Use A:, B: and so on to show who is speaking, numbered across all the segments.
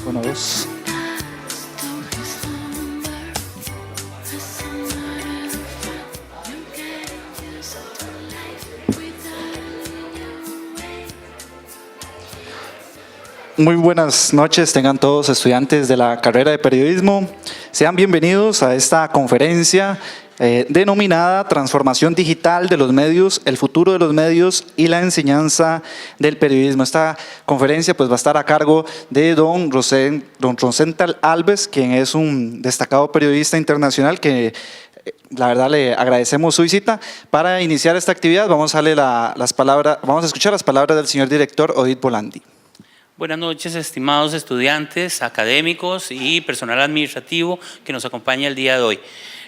A: Uno, dos. Muy buenas noches, tengan todos estudiantes de la carrera de periodismo. Sean bienvenidos a esta conferencia denominada Transformación Digital de los Medios, el futuro de los medios y la enseñanza del periodismo. Esta conferencia pues va a estar a cargo de don Rosenthal Alves, quien es un destacado periodista internacional que la verdad le agradecemos su visita. Para iniciar esta actividad vamos a escuchar las palabras del señor director Odit Bolandi.
B: Buenas noches, estimados estudiantes, académicos y personal administrativo que nos acompaña el día de hoy.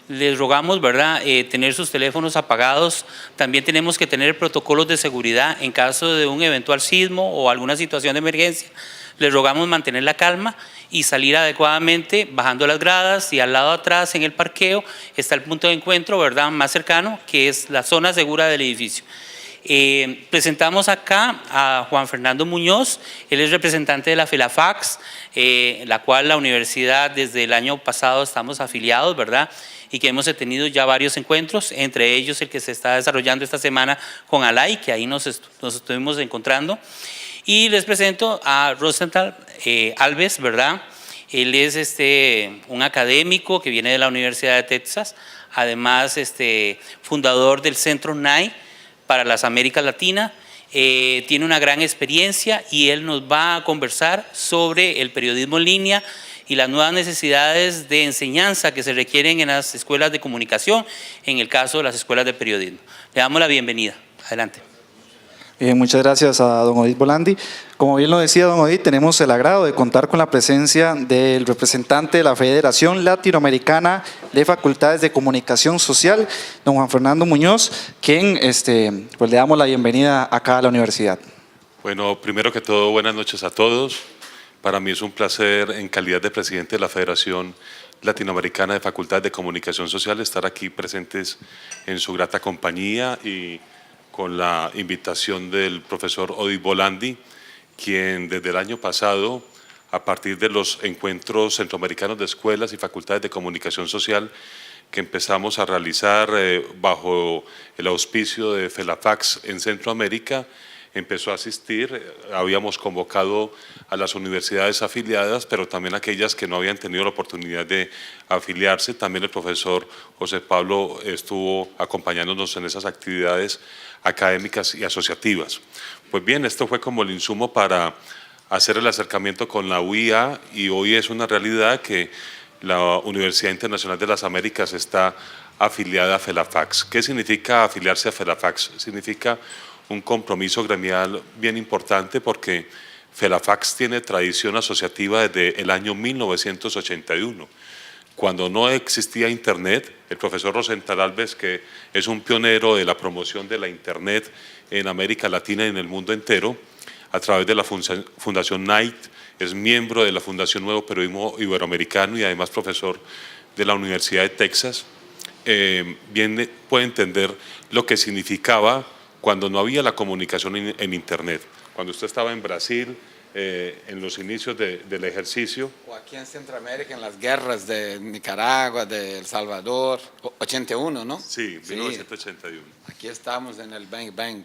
B: Les rogamos, ¿verdad?, tener sus teléfonos apagados. También tenemos que tener protocolos de seguridad en caso de un eventual sismo o alguna situación de emergencia. Les rogamos mantener la calma y salir adecuadamente bajando las gradas, y al lado atrás en el parqueo está el punto de encuentro, ¿verdad?, más cercano, que es la zona segura del edificio. Presentamos acá a Juan Fernando Muñoz. Él es representante de la FELAFACS, la cual la universidad desde el año pasado estamos afiliados, ¿verdad?, y que hemos tenido ya varios encuentros, entre ellos el que se está desarrollando esta semana con ALAI, que ahí nos estuvimos encontrando. Y les presento a Rosenthal Alves, ¿verdad? Él es un académico que viene de la Universidad de Texas, además fundador del Centro NAI para las Américas Latinas. Tiene una gran experiencia y él nos va a conversar sobre el periodismo en línea y las nuevas necesidades de enseñanza que se requieren en las escuelas de comunicación, en el caso de las escuelas de periodismo. Le damos la bienvenida. Adelante.
A: Bien, muchas gracias a don Odit Bolandi. Como bien lo decía don Odit, tenemos el agrado de contar con la presencia del representante de la Federación Latinoamericana de Facultades de Comunicación Social, don Juan Fernando Muñoz, quien pues le damos la bienvenida acá a la universidad.
C: Bueno, primero que todo, buenas noches a todos. Para mí es un placer, en calidad de presidente de la Federación Latinoamericana de Facultades de Comunicación Social, estar aquí presentes en su grata compañía y con la invitación del profesor Odit Bolandi, quien desde el año pasado, a partir de los encuentros centroamericanos de escuelas y facultades de comunicación social que empezamos a realizar bajo el auspicio de FELAFACS en Centroamérica, empezó a asistir. Habíamos convocado a las universidades afiliadas, pero también aquellas que no habían tenido la oportunidad de afiliarse. También el profesor José Pablo estuvo acompañándonos en esas actividades académicas y asociativas. Pues bien, esto fue como el insumo para hacer el acercamiento con la UIA, y hoy es una realidad que la Universidad Internacional de las Américas está afiliada a FELAFACS. ¿Qué significa afiliarse a FELAFACS? Significa un compromiso gremial bien importante, porque FELAFACS tiene tradición asociativa desde el año 1981. Cuando no existía Internet, el profesor Rosenthal Alves, que es un pionero de la promoción de la Internet en América Latina y en el mundo entero, a través de la Fundación NIGHT, es miembro de la Fundación Nuevo Periodismo Iberoamericano y además profesor de la Universidad de Texas, bien puede entender lo que significaba cuando no había la comunicación en Internet. Cuando usted estaba en Brasil, en los inicios del ejercicio.
D: O aquí en Centroamérica, en las guerras de Nicaragua, de El Salvador, 81, ¿no?
C: Sí, 1981.
D: Aquí estamos en el Bang Bang.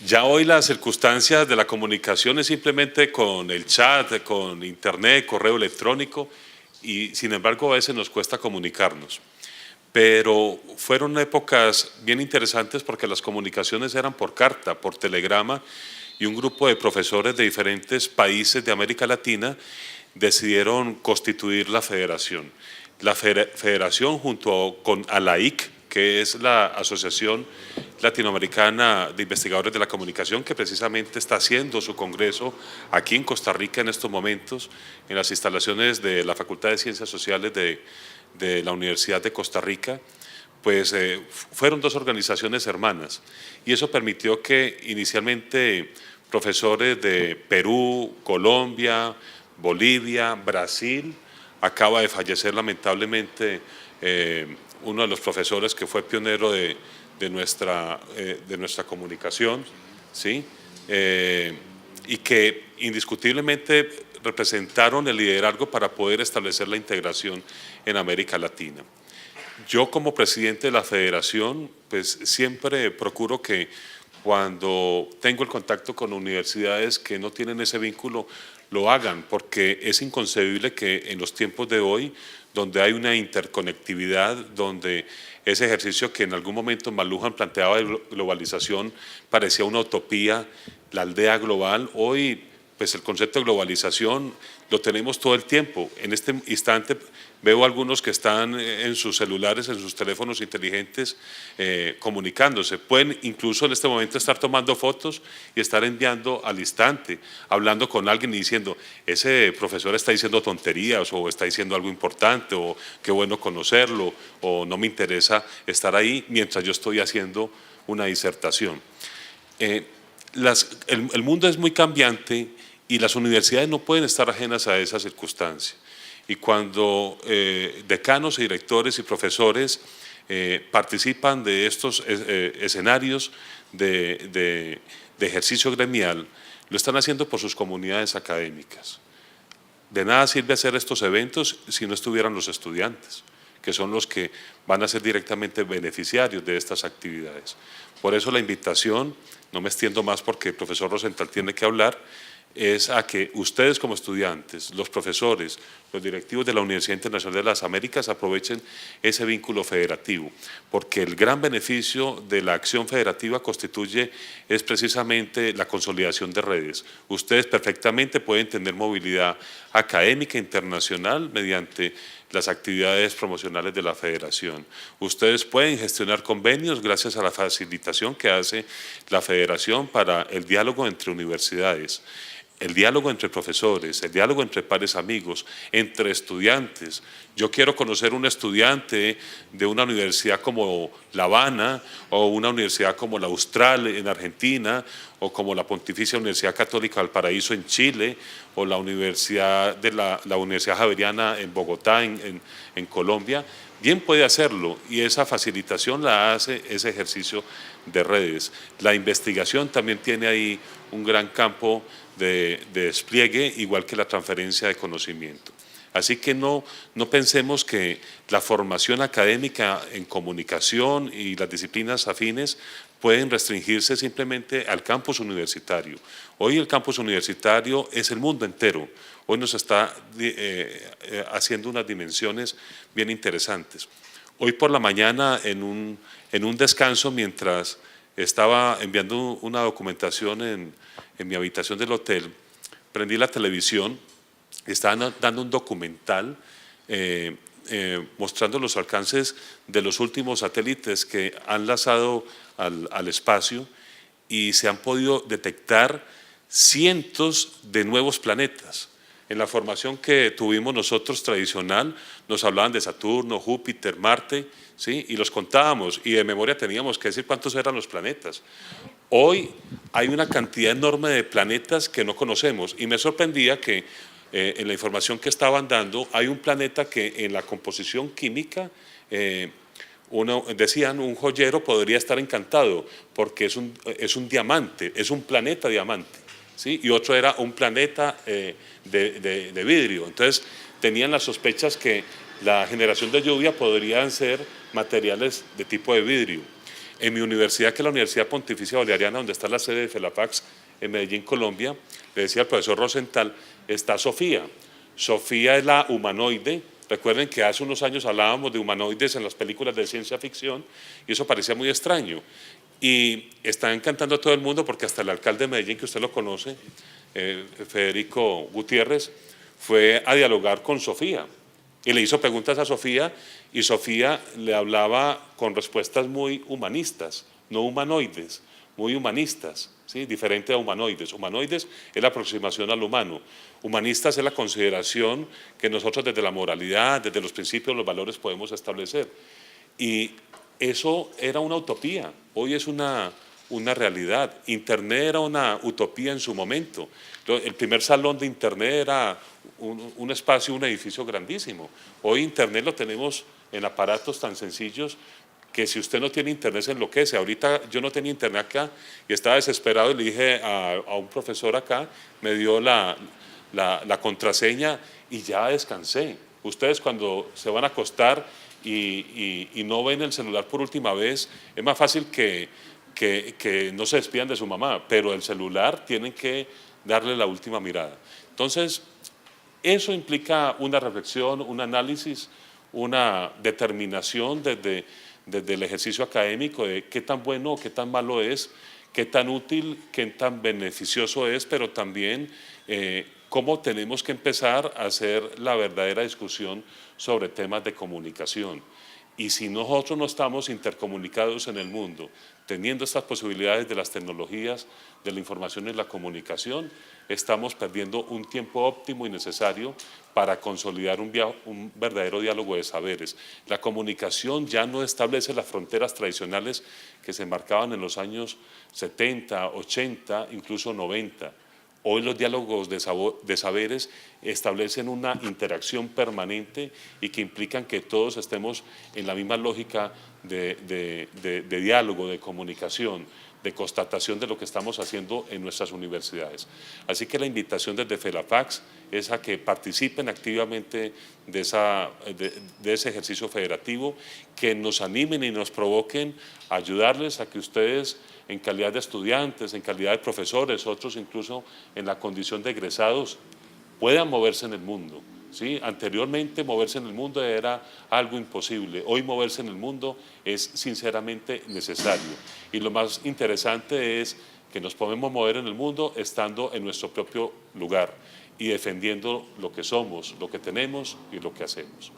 C: Ya hoy las circunstancias de la comunicación es simplemente con el chat, con Internet, correo electrónico, y sin embargo a veces nos cuesta comunicarnos. Pero fueron épocas bien interesantes porque las comunicaciones eran por carta, por telegrama, y un grupo de profesores de diferentes países de América Latina decidieron constituir la federación. La federación, junto con ALAIC, que es la Asociación Latinoamericana de Investigadores de la Comunicación, que precisamente está haciendo su congreso aquí en Costa Rica en estos momentos, en las instalaciones de la Facultad de Ciencias Sociales de la Universidad de Costa Rica. Pues fueron dos organizaciones hermanas, y eso permitió que inicialmente profesores de Perú, Colombia, Bolivia, Brasil, acaba de fallecer lamentablemente uno de los profesores que fue pionero de nuestra comunicación, ¿sí? Y que indiscutiblemente representaron el liderazgo para poder establecer la integración en América Latina. Yo como presidente de la federación, pues siempre procuro que cuando tengo el contacto con universidades que no tienen ese vínculo, lo hagan, porque es inconcebible que en los tiempos de hoy, donde hay una interconectividad, donde ese ejercicio que en algún momento McLuhan planteaba de globalización parecía una utopía, la aldea global, hoy pues el concepto de globalización lo tenemos todo el tiempo. En este instante veo algunos que están en sus celulares, en sus teléfonos inteligentes, comunicándose. Pueden incluso en este momento estar tomando fotos y estar enviando al instante, hablando con alguien y diciendo, ese profesor está diciendo tonterías o está diciendo algo importante o qué bueno conocerlo o no me interesa estar ahí mientras yo estoy haciendo una disertación. El mundo es muy cambiante y las universidades no pueden estar ajenas a esa circunstancia. Y cuando decanos y directores y profesores participan de estos escenarios de ejercicio gremial, lo están haciendo por sus comunidades académicas. De nada sirve hacer estos eventos si no estuvieran los estudiantes, que son los que van a ser directamente beneficiarios de estas actividades. Por eso la invitación, no me extiendo más porque el profesor Rosenthal tiene que hablar, es a que ustedes como estudiantes, los profesores, los directivos de la Universidad Internacional de las Américas aprovechen ese vínculo federativo, porque el gran beneficio de la acción federativa constituye es precisamente la consolidación de redes. Ustedes perfectamente pueden tener movilidad académica internacional mediante las actividades promocionales de la federación. Ustedes pueden gestionar convenios gracias a la facilitación que hace la federación para el diálogo entre universidades, el diálogo entre profesores, el diálogo entre pares amigos, entre estudiantes. Yo quiero conocer un estudiante de una universidad como La Habana o una universidad como la Austral en Argentina o como la Pontificia Universidad Católica Valparaíso en Chile o la Universidad la Universidad Javeriana en Bogotá, en Colombia. Bien puede hacerlo y esa facilitación la hace ese ejercicio de redes. La investigación también tiene ahí un gran campo de despliegue, igual que la transferencia de conocimiento. Así que no pensemos que la formación académica en comunicación y las disciplinas afines pueden restringirse simplemente al campus universitario. Hoy el campus universitario es el mundo entero. Hoy nos está haciendo unas dimensiones bien interesantes. Hoy por la mañana, en un descanso, mientras estaba enviando una documentación en mi habitación del hotel, prendí la televisión, estaban dando un documental mostrando los alcances de los últimos satélites que han lanzado al espacio y se han podido detectar cientos de nuevos planetas. En la formación que tuvimos nosotros tradicional, nos hablaban de Saturno, Júpiter, Marte, ¿sí? Y los contábamos y de memoria teníamos que decir cuántos eran los planetas. Hoy hay una cantidad enorme de planetas que no conocemos y me sorprendía que en la información que estaban dando hay un planeta que en la composición química, decían un joyero podría estar encantado porque es un diamante, es un planeta diamante. ¿Sí? Y otro era un planeta de vidrio. Entonces tenían las sospechas que la generación de lluvia podrían ser materiales de tipo de vidrio. En mi universidad, que es la Universidad Pontificia Bolivariana, donde está la sede de FELAPAX en Medellín, Colombia, le decía al profesor Rosenthal, está Sofía. Sofía es la humanoide. Recuerden que hace unos años hablábamos de humanoides en las películas de ciencia ficción y eso parecía muy extraño. Y está encantando a todo el mundo porque hasta el alcalde de Medellín, que usted lo conoce, Federico Gutiérrez, fue a dialogar con Sofía y le hizo preguntas a Sofía y Sofía le hablaba con respuestas muy humanistas, no humanoides, muy humanistas, ¿sí? Diferente a humanoides. Humanoides es la aproximación al humano. Humanistas es la consideración que nosotros desde la moralidad, desde los principios, los valores podemos establecer. Y eso era una utopía, hoy es una realidad. Internet era una utopía en su momento. El primer salón de Internet era un espacio, un edificio grandísimo. Hoy Internet lo tenemos en aparatos tan sencillos que si usted no tiene Internet se enloquece. Ahorita yo no tenía Internet acá y estaba desesperado y le dije a un profesor acá, me dio la contraseña y ya descansé. Ustedes cuando se van a acostar y no ven el celular por última vez, es más fácil que no se despidan de su mamá, pero el celular tienen que darle la última mirada. Entonces, eso implica una reflexión, un análisis, una determinación desde el ejercicio académico de qué tan bueno o qué tan malo es, qué tan útil, qué tan beneficioso es, pero también cómo tenemos que empezar a hacer la verdadera discusión sobre temas de comunicación. Y si nosotros no estamos intercomunicados en el mundo, teniendo estas posibilidades de las tecnologías, de la información y la comunicación, estamos perdiendo un tiempo óptimo y necesario para consolidar un verdadero diálogo de saberes. La comunicación ya no establece las fronteras tradicionales que se marcaban en los años 70, 80, incluso 90. Hoy los diálogos de saberes establecen una interacción permanente y que implican que todos estemos en la misma lógica de diálogo, de comunicación, de constatación de lo que estamos haciendo en nuestras universidades. Así que la invitación desde FELAFACS es a que participen activamente de ese ejercicio federativo, que nos animen y nos provoquen a ayudarles a que ustedes, en calidad de estudiantes, en calidad de profesores, otros incluso en la condición de egresados, puedan moverse en el mundo. ¿Sí? Anteriormente moverse en el mundo era algo imposible, hoy moverse en el mundo es sinceramente necesario. Y lo más interesante es que nos podemos mover en el mundo estando en nuestro propio lugar y defendiendo lo que somos, lo que tenemos y lo que hacemos.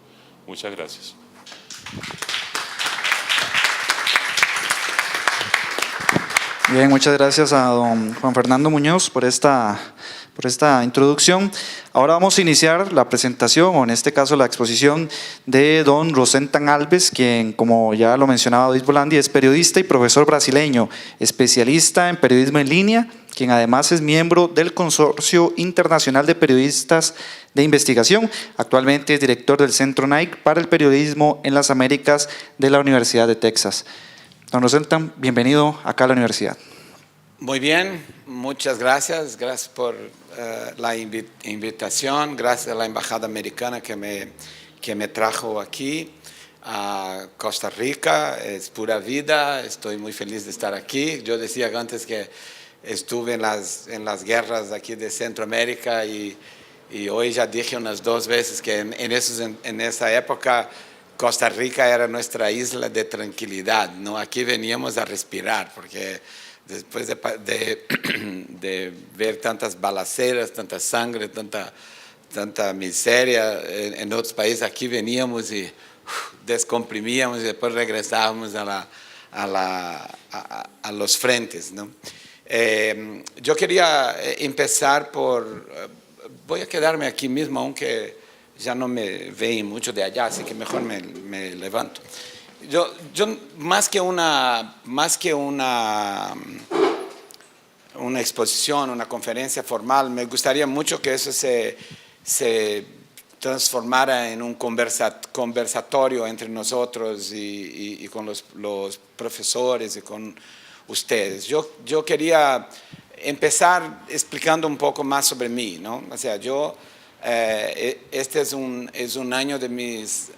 C: Muchas gracias.
A: Bien, muchas gracias a don Juan Fernando Muñoz por esta introducción. Ahora vamos a iniciar la presentación, o en este caso la exposición, de don Rosentan Alves, quien, como ya lo mencionaba Odis Bolandi, es periodista y profesor brasileño, especialista en periodismo en línea, quien además es miembro del Consorcio Internacional de Periodistas de Investigación. Actualmente es director del Centro Nike para el Periodismo en las Américas de la Universidad de Texas. Don Rosentan, bienvenido acá a la universidad.
D: Muy bien, muchas gracias. Gracias por la invitación. Gracias a la Embajada Americana que me trajo aquí a Costa Rica. Es pura vida. Estoy muy feliz de estar aquí. Yo decía antes que estuve en las guerras aquí de Centroamérica y hoy ya dije unas 2 veces que en esa época Costa Rica era nuestra isla de tranquilidad, ¿no? Aquí veníamos a respirar, porque después de ver tantas balaceras, tanta sangre, tanta miseria en otros países, aquí veníamos y descomprimíamos y después regresábamos a los frentes, ¿no? Yo quería empezar voy a quedarme aquí mismo, aunque ya no me ven mucho de allá, así que mejor me levanto. Yo más que una exposición, una conferencia formal, me gustaría mucho que eso se transformara en un conversatorio entre nosotros y con los profesores y con ustedes. Yo quería empezar explicando un poco más sobre mí, ¿no? O sea, este es un año de mis...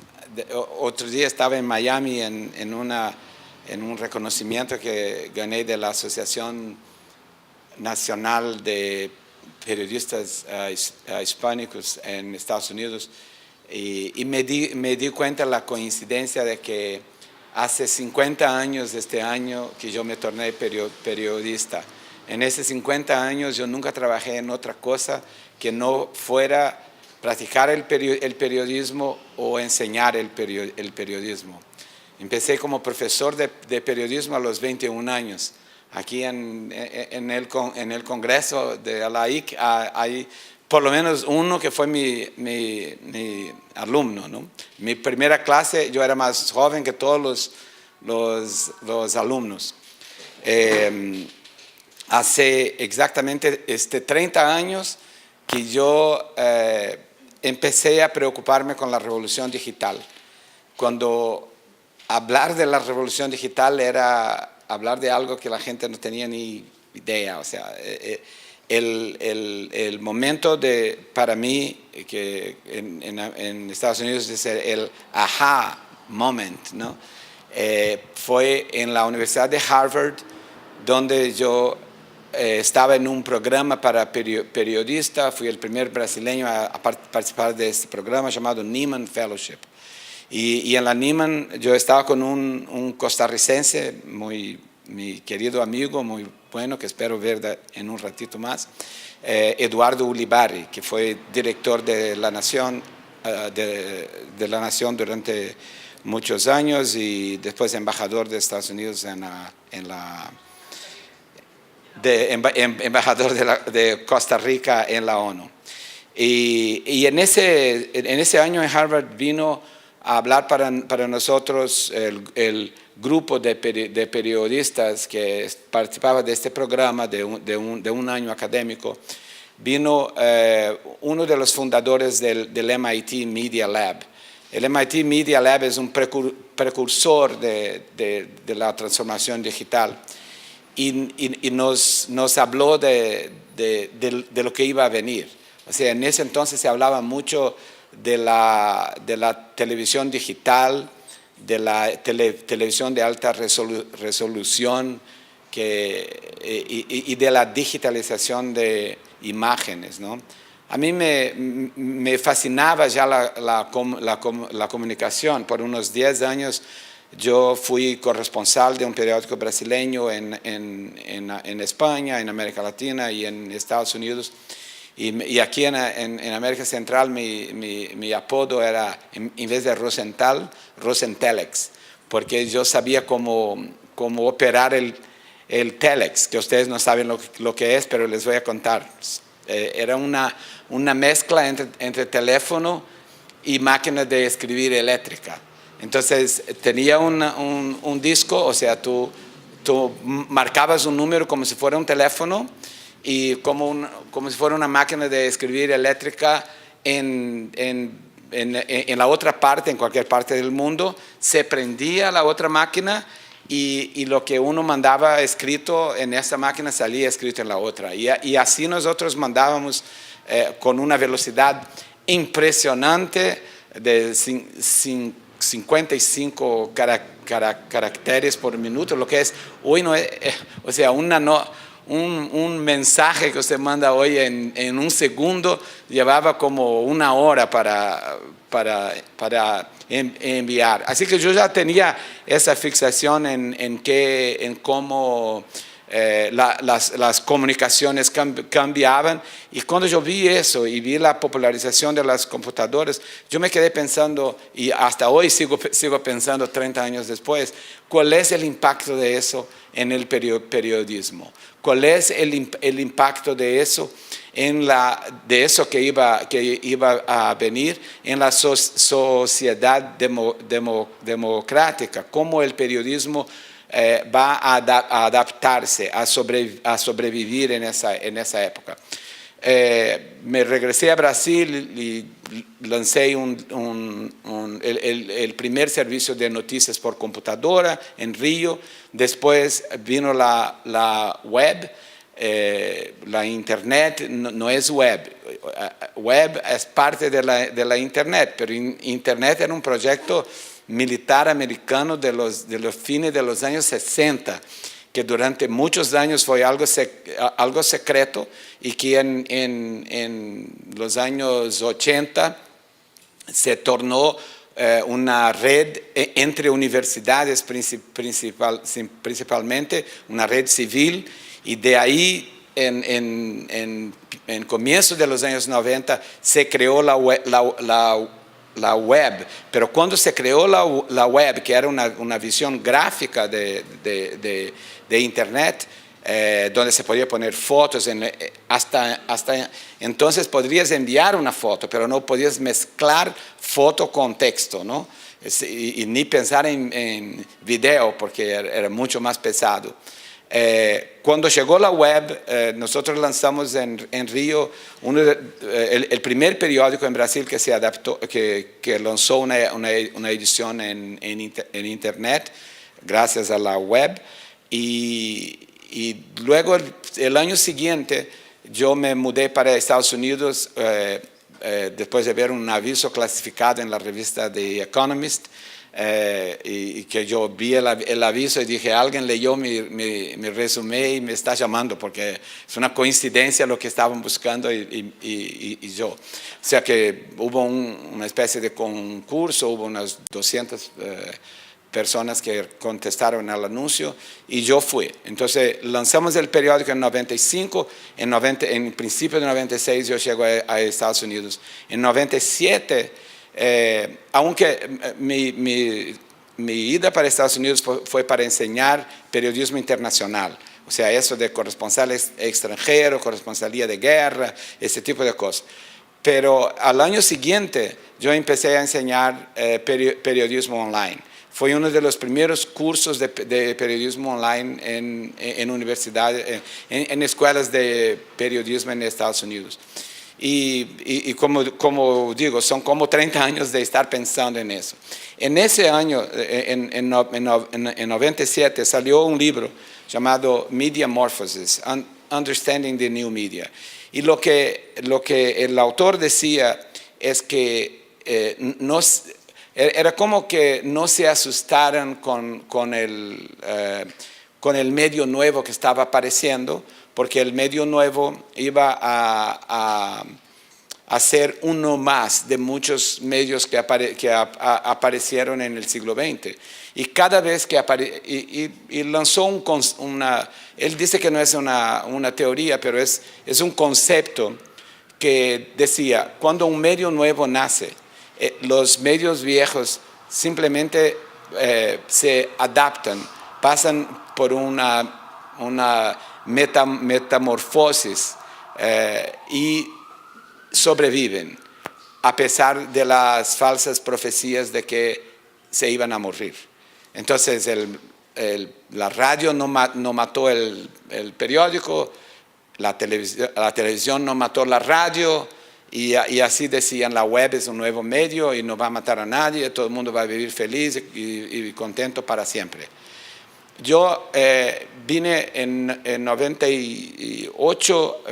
D: Otro día estaba en Miami en un reconocimiento que gané de la Asociación Nacional de Periodistas Hispánicos en Estados Unidos y me di cuenta de la coincidencia de que hace 50 años este año que yo me torné periodista. En esos 50 años yo nunca trabajé en otra cosa que no fuera practicar el periodismo o enseñar el periodismo. Empecé como profesor de periodismo a los 21 años. Aquí en el Congreso de ALAIC hay por lo menos uno que fue mi alumno, ¿no? Mi primera clase yo era más joven que todos los alumnos. Hace exactamente 30 años que yo empecé a preocuparme con la revolución digital. Cuando hablar de la revolución digital era hablar de algo que la gente no tenía ni idea. O sea, el momento para mí, que en Estados Unidos es el aha moment, ¿no? Fue en la Universidad de Harvard, donde yo estaba en un programa para periodistas. Fui el primer brasileño a participar de este programa llamado Nieman Fellowship. Y en la Nieman yo estaba con un costarricense, mi querido amigo, muy bueno, que espero ver en un ratito más, Eduardo Ulibarri, que fue director de La Nación, de La Nación durante muchos años y después embajador de Estados Unidos embajador de Costa Rica en la ONU. Y en ese año en Harvard vino a hablar para nosotros el grupo de periodistas que participaba de este programa de un año académico. Vino uno de los fundadores del MIT Media Lab. El MIT Media Lab es un precursor de la transformación digital y nos habló de lo que iba a venir. O sea, en ese entonces se hablaba mucho de la televisión digital, de la televisión de alta resolución y de la digitalización de imágenes, ¿no? A mí me fascinaba ya la comunicación. Por unos 10 años yo fui corresponsal de un periódico brasileño en España, en América Latina y en Estados Unidos. Y aquí en América Central mi apodo era, en vez de Rosenthal, Rosentelex, porque yo sabía cómo operar el telex, que ustedes no saben lo que es, pero les voy a contar. Era una mezcla entre teléfono y máquina de escribir eléctrica. Entonces tenía un disco, o sea, tú marcabas un número como si fuera un teléfono y como si fuera una máquina de escribir eléctrica en la otra parte, en cualquier parte del mundo, se prendía la otra máquina y lo que uno mandaba escrito en esta máquina salía escrito en la otra. Y así nosotros mandábamos con una velocidad impresionante de 55 caracteres por minuto, lo que es hoy no es, o sea, un mensaje que usted manda hoy en un segundo llevaba como una hora para enviar. Así que yo ya tenía esa fixación en cómo las comunicaciones cambiaban, y cuando yo vi eso y vi la popularización de las computadoras, yo me quedé pensando, y hasta hoy sigo pensando 30 años después, ¿cuál es el impacto de eso en el periodismo? ¿Cuál es el impacto de eso de eso que iba a venir en la sociedad democrática? ¿Cómo el periodismo va a adaptarse, a sobrevivir en esa época? Me regresé a Brasil y lancé el primer servicio de noticias por computadora en Río. Después vino la web. La internet no es web. Web es parte de la internet, pero internet era un proyecto militar americano de los fines de los años 60, que durante muchos años fue algo secreto, y que en los años 80 se tornó una red entre universidades principalmente, una red civil, y de ahí en comienzo de los años 90 se creó la web. Pero cuando se creó la web, que era una visión gráfica de Internet, donde se podía poner fotos, hasta entonces podrías enviar una foto, pero no podías mezclar foto con texto, ¿no? Y ni pensar en video, porque era mucho más pesado. Cuando llegó la web, nosotros lanzamos en Río el primer periódico en Brasil que se adaptó, que lanzó una edición en Internet, gracias a la web. Y luego el año siguiente yo me mudé para Estados Unidos después de ver un aviso clasificado en la revista The Economist, y que yo vi el aviso y dije, alguien leyó mi resumen y me está llamando porque es una coincidencia lo que estaban buscando y yo. O sea que hubo una especie de concurso, hubo unas 200 personas que contestaron al anuncio y yo fui. Entonces lanzamos el periódico en 95, en principio de 96 yo llego a Estados Unidos. En 97, aunque mi ida para Estados Unidos fue para enseñar periodismo internacional, o sea, eso de corresponsal extranjero, corresponsalía de guerra, ese tipo de cosas. Pero al año siguiente yo empecé a enseñar periodismo online. Fue uno de los primeros cursos de periodismo online en universidades, en escuelas de periodismo en Estados Unidos. Y como digo, son como 30 años de estar pensando en eso. En ese año, en 97, salió un libro llamado Media Morphosis, Understanding the New Media. Y lo que el autor decía es que era como que no se asustaran con el medio nuevo que estaba apareciendo, porque el medio nuevo iba a ser uno más de muchos medios que aparecieron en el siglo XX. Y cada vez que y lanzó él dice que no es una teoría, pero es un concepto que decía, cuando un medio nuevo nace, los medios viejos simplemente se adaptan, pasan por una metamorfosis y sobreviven, a pesar de las falsas profecías de que se iban a morir. Entonces la radio no mató el periódico, la televisión no mató la radio, y así decían, la web es un nuevo medio y no va a matar a nadie, todo el mundo va a vivir feliz y contento para siempre. Yo vine en 98,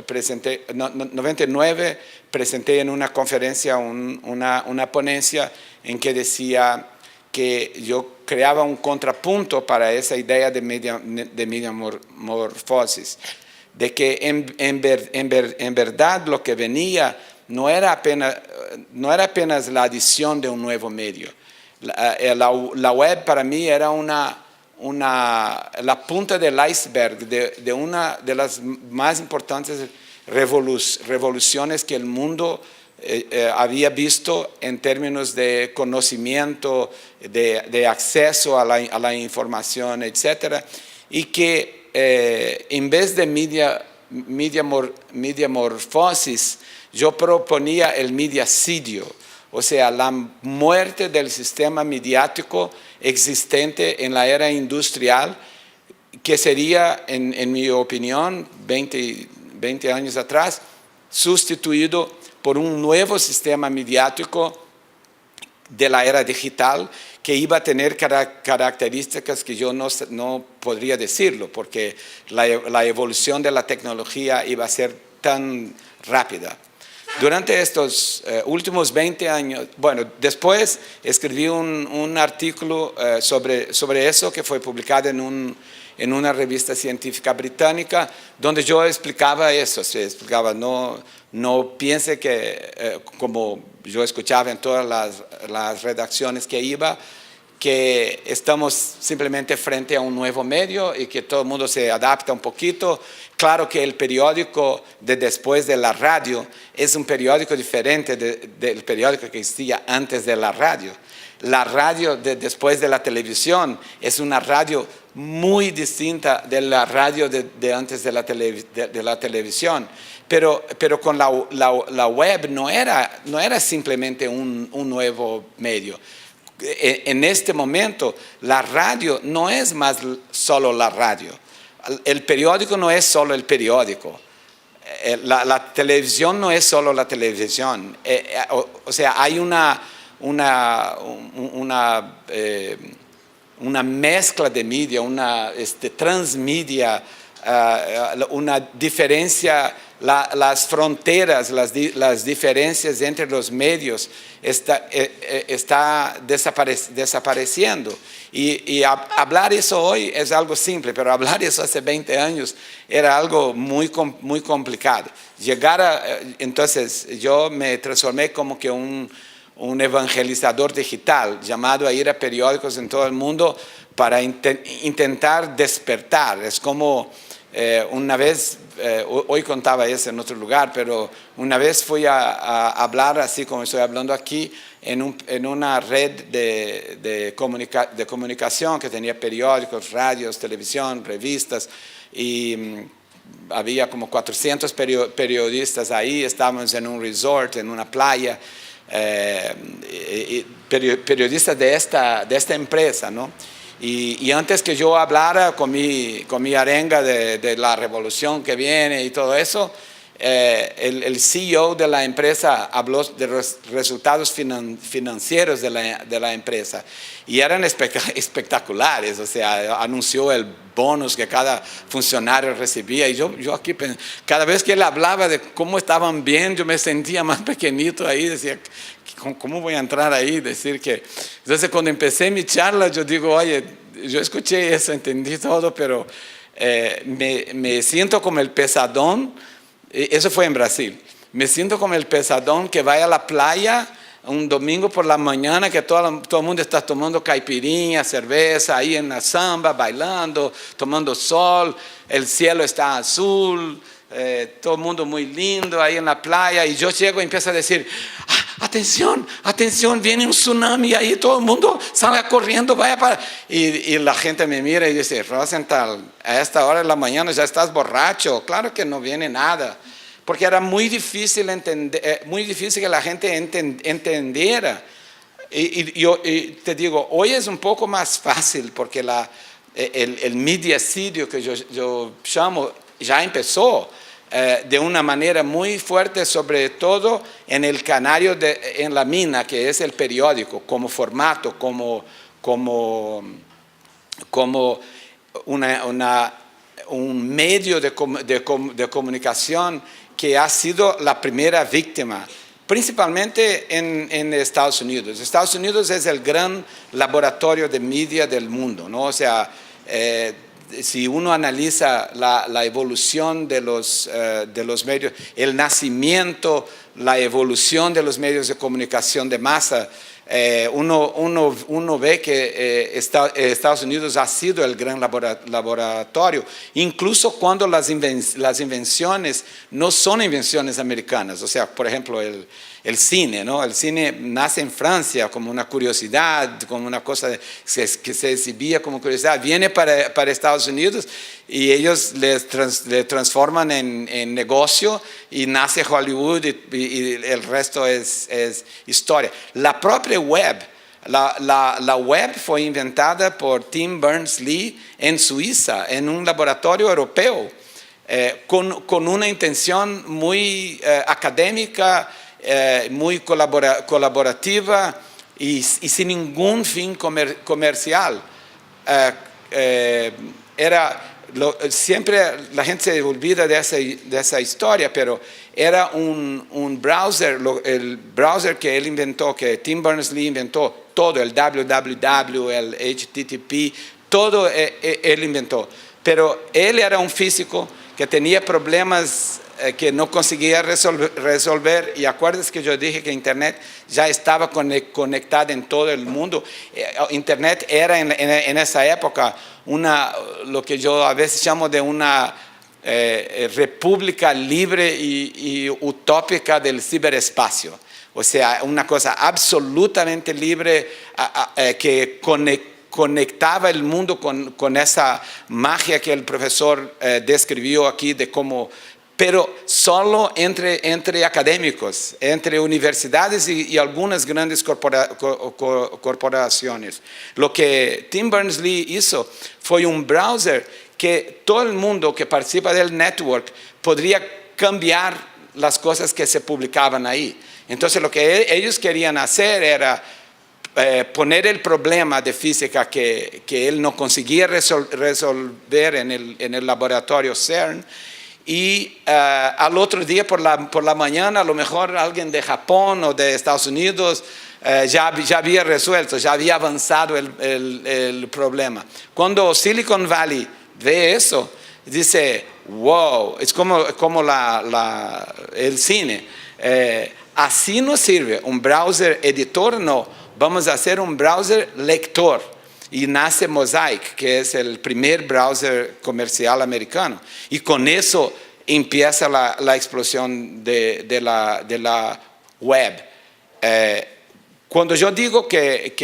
D: 99, presenté en una conferencia una ponencia en que decía que yo creaba un contrapunto para esa idea de media morfosis, de que en verdad lo que venía no era apenas la adición de un nuevo medio. La web para mí era la punta del iceberg de una de las más importantes revoluciones que el mundo había visto en términos de conocimiento, de acceso a la información, etc. Y que en vez de media morfosis, yo proponía el mediacidio, o sea, la muerte del sistema mediático existente en la era industrial, que sería, en mi opinión, 20 años atrás, sustituido por un nuevo sistema mediático de la era digital que iba a tener características que yo no podría decirlo, porque la evolución de la tecnología iba a ser tan rápida. Durante estos últimos 20 años, bueno, después escribí un artículo sobre eso que fue publicado en una revista científica británica, donde yo explicaba eso, no piense que, como yo escuchaba en todas las redacciones que iba, que estamos simplemente frente a un nuevo medio y que todo el mundo se adapta un poquito. Claro que el periódico de después de la radio es un periódico diferente del periódico que existía antes de la radio. La radio de después de la televisión es una radio muy distinta de la radio de antes de la televisión. Pero con la web no era simplemente un nuevo medio. En este momento, la radio no es más solo la radio. El periódico no es solo el periódico. La televisión no es solo la televisión. O sea, hay una mezcla de media, una transmedia una diferencia, las fronteras, las diferencias entre los medios está desapareciendo. Y hablar eso hoy es algo simple, pero hablar eso hace 20 años era algo muy complicado. Entonces yo me transformé como que un evangelizador digital, llamado a ir a periódicos en todo el mundo para intentar despertar. Es como una vez, hoy contaba eso en otro lugar, pero una vez fui a hablar, así como estoy hablando aquí, en una red de comunicación que tenía periódicos, radios, televisión, revistas, y había como 400 periodistas ahí. Estábamos en un resort, en una playa, periodistas de esta empresa, ¿no? Y antes que yo hablara con mi arenga de la revolución que viene y todo eso, el CEO de la empresa habló de los resultados financieros de la empresa, y eran espectaculares. O sea, anunció el bonus que cada funcionario recibía, y yo aquí, cada vez que él hablaba de cómo estaban bien, yo me sentía más pequeñito ahí, decía, ¿cómo voy a entrar ahí? Decir que... Entonces, cuando empecé mi charla, yo digo, oye, yo escuché eso, entendí todo, pero me siento como el pesadón. Eso fue en Brasil. Me siento como el pesadón que va a la playa un domingo por la mañana, que todo el mundo está tomando caipirinha, cerveza, ahí en la samba, bailando, tomando sol, el cielo está azul, todo el mundo muy lindo ahí en la playa, y yo llego y empiezo a decir, atención, atención, viene un tsunami ahí, todo el mundo sale corriendo, vaya para... Y la gente me mira y dice, Rosenthal, a esta hora de la mañana ya estás borracho. Claro que no viene nada, porque era muy difícil que la gente entendiera. Y yo te digo, hoy es un poco más fácil, porque el mediacidio que yo llamo ya empezó. De una manera muy fuerte, sobre todo en el canario en la mina, que es el periódico, como formato, como un medio de comunicación que ha sido la primera víctima, principalmente en Estados Unidos. Estados Unidos es el gran laboratorio de media del mundo, ¿no? O sea, si uno analiza la evolución de los medios, el nacimiento, la evolución de los medios de comunicación de masa, uno ve que Estados Unidos ha sido el gran laboratorio, incluso cuando las invenciones no son invenciones americanas. O sea, por ejemplo, el cine, ¿no? El cine nace en Francia como una curiosidad, como una cosa que se exhibía como curiosidad, viene para Estados Unidos, y ellos le transforman en negocio, y nace Hollywood, y el resto es historia. La propia web, la web fue inventada por Tim Berners-Lee en Suiza, en un laboratorio europeo, con una intención muy académica, muy colaborativa, y sin ningún fin comercial. Siempre la gente se olvida de esa historia, pero era un browser, el browser que él inventó, que Tim Berners-Lee inventó, todo, el www, el HTTP, todo él inventó. Pero él era un físico que tenía problemas que no conseguía resolver, y acuerdas que yo dije que Internet ya estaba conectada en todo el mundo. Internet era en esa época lo que yo a veces llamo de una república libre y utópica del ciberespacio. O sea, una cosa absolutamente libre que conectaba el mundo con esa magia que el profesor describió aquí, de cómo, pero solo entre académicos, entre universidades y algunas grandes corporaciones. Lo que Tim Berners-Lee hizo fue un browser que todo el mundo que participa del network podría cambiar las cosas que se publicaban ahí. Entonces, lo que ellos querían hacer era poner el problema de física que él no conseguía resolver en el laboratorio CERN, y al otro día por la mañana a lo mejor alguien de Japón o de Estados Unidos ya había resuelto, ya había avanzado el problema. Cuando Silicon Valley ve eso, dice, wow, es como el cine. Así no sirve, un browser editor no. Vamos a hacer un browser lector, y nace Mosaic, que es el primer browser comercial americano, y con eso empieza la explosión de la web. Cuando yo digo que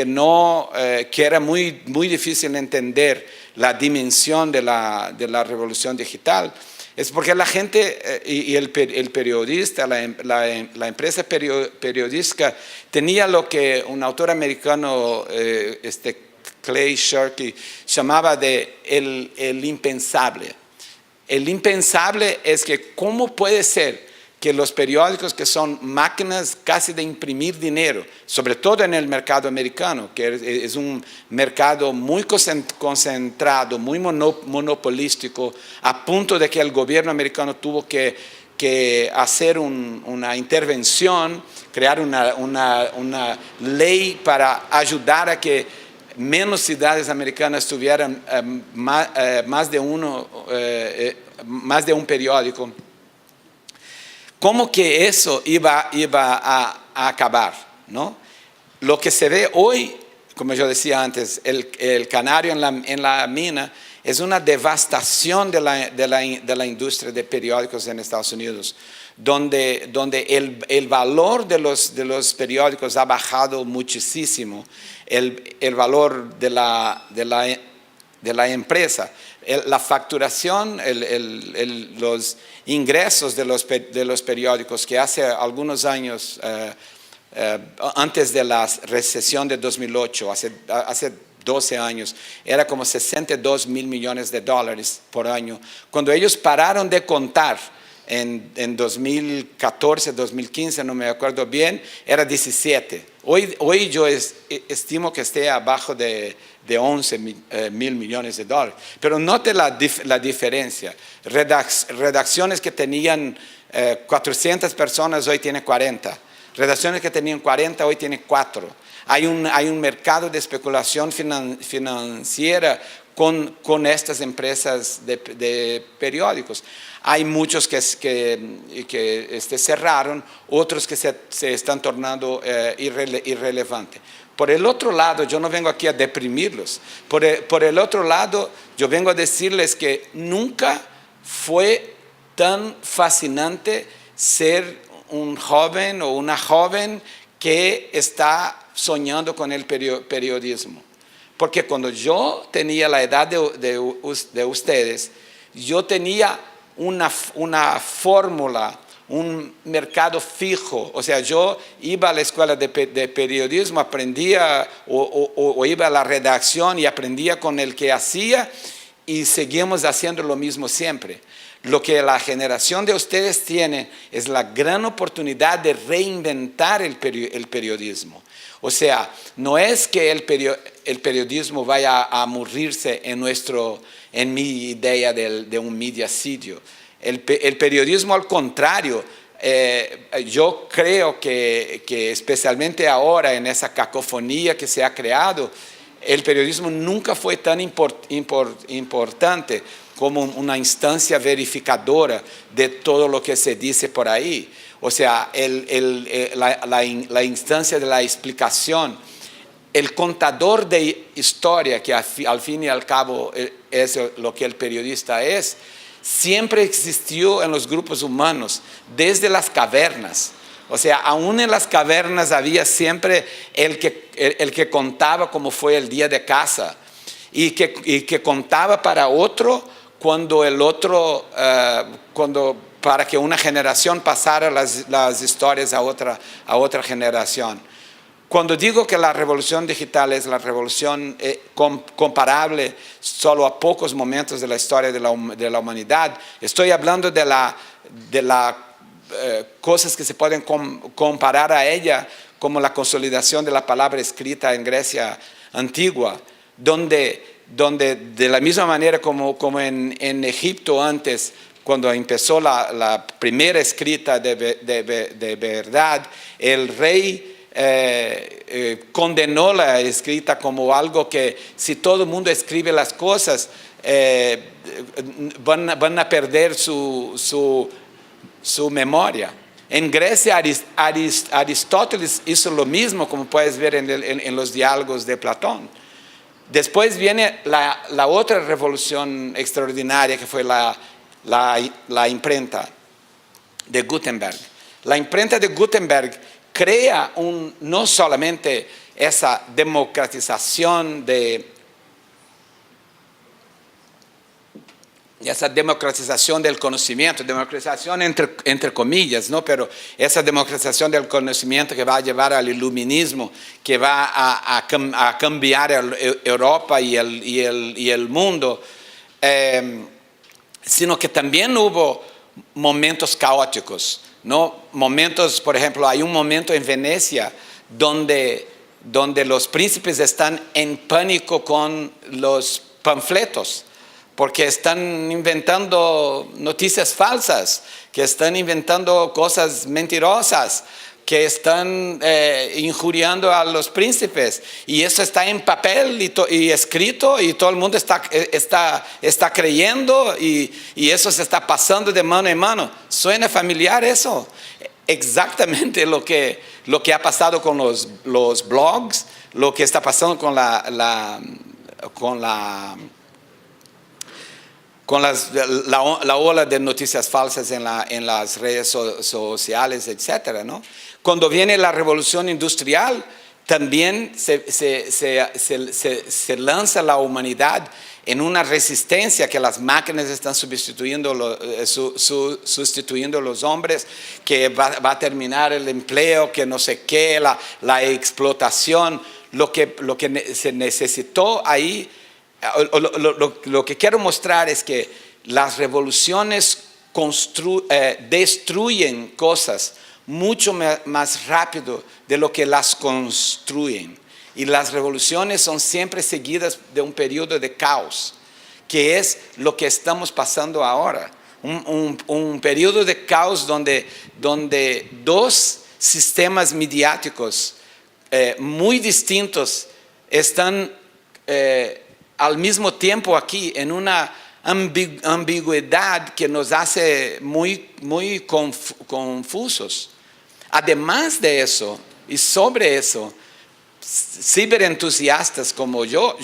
D: era muy difícil entender la dimensión de la revolución digital, es porque la gente y el periodista, la empresa periodística, tenía lo que un autor americano, Clay Shirky, llamaba de el impensable. El impensable es que cómo puede ser que los periódicos, que son máquinas casi de imprimir dinero, sobre todo en el mercado americano, que es un mercado muy concentrado, muy monopolístico, a punto de que el gobierno americano tuvo que hacer una intervención, crear una ley para ayudar a que menos ciudades americanas tuvieran más de un periódico. ¿Cómo que eso iba a acabar, ¿no? Lo que se ve hoy, como yo decía antes, el canario en la mina, es una devastación de la industria de periódicos en Estados Unidos, donde el valor de los periódicos ha bajado muchísimo, el valor de la empresa. La facturación, los ingresos de los periódicos, que hace algunos años, antes de la recesión de 2008, hace 12 años, era como 62 mil millones de dólares por año. Cuando ellos pararon de contar en 2014, 2015, no me acuerdo bien, era 17. Hoy yo estimo que esté abajo de 11 mil millones de dólares. Pero note la diferencia. Redacciones que tenían 400 personas, hoy tiene 40. Redacciones que tenían 40, hoy tiene 4. Hay un mercado de especulación financiera con estas empresas de periódicos. Hay muchos que cerraron, otros que se están tornando irrelevantes. Por el otro lado, yo no vengo aquí a deprimirlos. Por el otro lado, yo vengo a decirles que nunca fue tan fascinante ser un joven o una joven que está soñando con el periodismo. Porque cuando yo tenía la edad de ustedes, yo tenía una fórmula, un mercado fijo. O sea, yo iba a la escuela de periodismo, aprendía o iba a la redacción y aprendía con el que hacía, y seguimos haciendo lo mismo siempre. Lo que la generación de ustedes tiene es la gran oportunidad de reinventar el periodismo. O sea, no es que el periodismo vaya a morirse en mi idea de un mediacidio. El periodismo, al contrario, yo creo que especialmente ahora, en esa cacofonía que se ha creado, el periodismo nunca fue tan importante como una instancia verificadora de todo lo que se dice por ahí. O sea, la instancia de la explicación, el contador de historia, que al fin y al cabo es lo que el periodista es, siempre existió en los grupos humanos, desde las cavernas. O sea, aún en las cavernas había siempre el que contaba cómo fue el día de caza, y que contaba para otro cuando el otro, para que una generación pasara las historias a otra generación. Cuando digo que la revolución digital es la revolución comparable solo a pocos momentos de la historia de la humanidad, estoy hablando de las cosas que se pueden comparar a ella como la consolidación de la palabra escrita en Grecia antigua, donde de la misma manera como en Egipto antes, cuando empezó la primera escrita de verdad, el rey condenó la escrita como algo que si todo el mundo escribe las cosas, van a perder su memoria. En Grecia, Aristóteles hizo lo mismo, como puedes ver en los diálogos de Platón. Después viene la otra revolución extraordinaria, que fue la imprenta de Gutenberg. La imprenta de Gutenberg crea no solamente esa democratización del conocimiento, democratización entre comillas, ¿no? Pero esa democratización del conocimiento que va a llevar al iluminismo, que va a cambiar Europa y el mundo, sino que también hubo momentos caóticos, ¿no? Momentos, por ejemplo, hay un momento en Venecia donde los príncipes están en pánico con los panfletos, porque están inventando noticias falsas, que están inventando cosas mentirosas, que están injuriando a los príncipes. Y eso está en papel y escrito, y todo el mundo está creyendo, y eso se está pasando de mano en mano. ¿Suena familiar eso? Exactamente lo que ha pasado con los blogs, lo que está pasando con la ola de noticias falsas en las redes sociales, etcétera, ¿no? Cuando viene la revolución industrial, también se lanza la humanidad en una resistencia que las máquinas están sustituyendo a los hombres, que va a terminar el empleo, que no sé qué, la explotación, lo que se necesitó ahí. Lo que quiero mostrar es que las revoluciones destruyen cosas mucho más rápido de lo que las construyen. Y las revoluciones son siempre seguidas de un periodo de caos, que es lo que estamos pasando ahora. Un periodo de caos donde dos sistemas mediáticos muy distintos están al mismo tiempo aquí en una ambigüedad que nos hace muy confusos. Además de eso, y sobre eso, ciberentusiastas como yo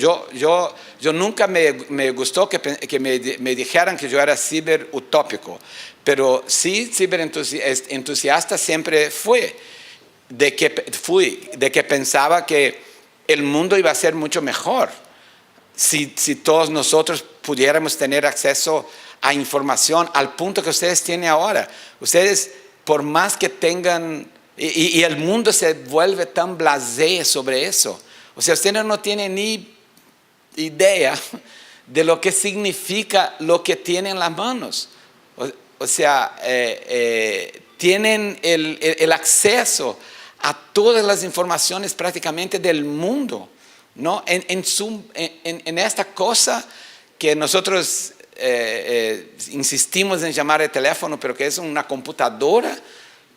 D: nunca me gustó que me dijeran que yo era ciberutópico, pero sí ciberentusiasta siempre fui, de que pensaba que el mundo iba a ser mucho mejor si todos nosotros pudiéramos tener acceso a información al punto que ustedes tienen ahora. Ustedes, por más que tengan, y el mundo se vuelve tan blasé sobre eso. O sea, ustedes no tienen ni idea de lo que significa lo que tienen en las manos. O sea, tienen el acceso a todas las informaciones prácticamente del mundo, ¿no? En esta cosa que nosotros insistimos en llamar el teléfono, pero que es una computadora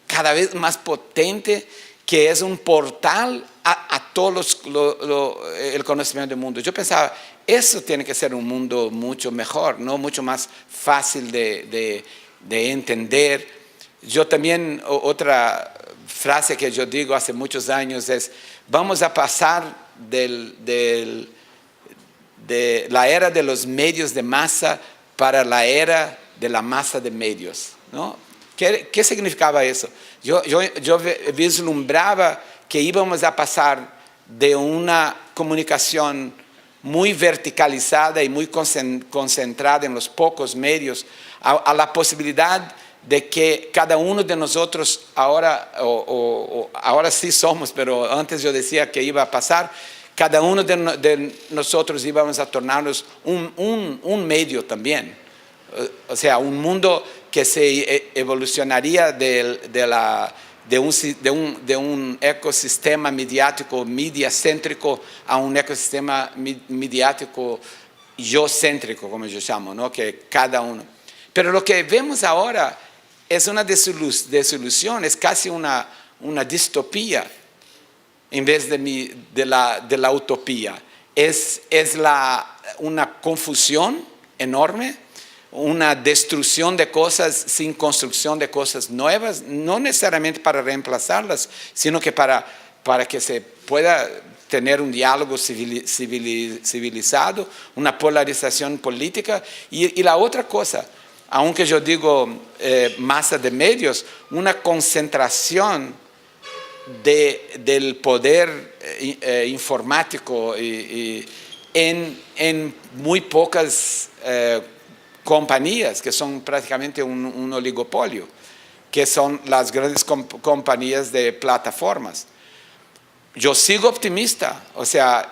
D: cada vez más potente, que es un portal a todo el conocimiento del mundo. Yo pensaba, eso tiene que ser un mundo mucho mejor, ¿no? Mucho más fácil de entender. Yo también, otra frase que yo digo hace muchos años es: vamos a pasar de la era de los medios de masa para la era de la masa de medios, ¿no? ¿Qué significaba eso? Yo vislumbraba que íbamos a pasar de una comunicación muy verticalizada y muy concentrada en los pocos medios a la posibilidad de que cada uno de nosotros ahora sí somos, pero antes yo decía que iba a pasar, cada uno de nosotros íbamos a tornarnos un medio también. O sea, un mundo que se evolucionaría de de un ecosistema mediático mediacéntrico a un ecosistema mediático yo-céntrico, como yo llamo, ¿no? Que cada uno. Pero lo que vemos ahora es una desilusión, es casi una distopía en vez de la utopía. Es una confusión enorme, una destrucción de cosas sin construcción de cosas nuevas, no necesariamente para reemplazarlas, sino que para que se pueda tener un diálogo civilizado, una polarización política. Y la otra cosa, aunque yo digo masa de medios, una concentración del poder informático en muy pocas compañías, que son prácticamente un oligopolio, que son las grandes compañías de plataformas. Yo sigo optimista, o sea,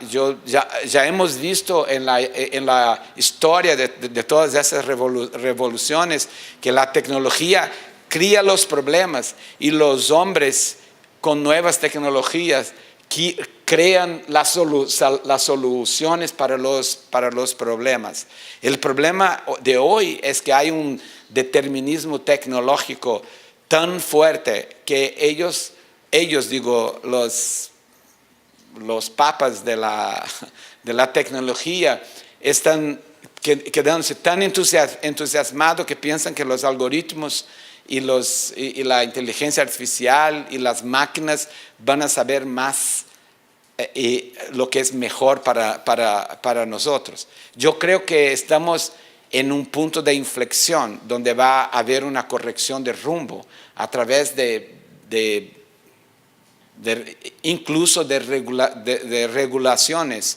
D: ya hemos visto en la historia de todas esas revoluciones que la tecnología cría los problemas y los hombres con nuevas tecnologías crean las soluciones para los problemas. El problema de hoy es que hay un determinismo tecnológico tan fuerte que ellos digo, los papas de la tecnología están quedándose tan entusiasmados que piensan que los algoritmos y la inteligencia artificial y las máquinas van a saber más lo que es mejor para nosotros. Yo creo que estamos en un punto de inflexión donde va a haber una corrección de rumbo a través incluso de regulaciones,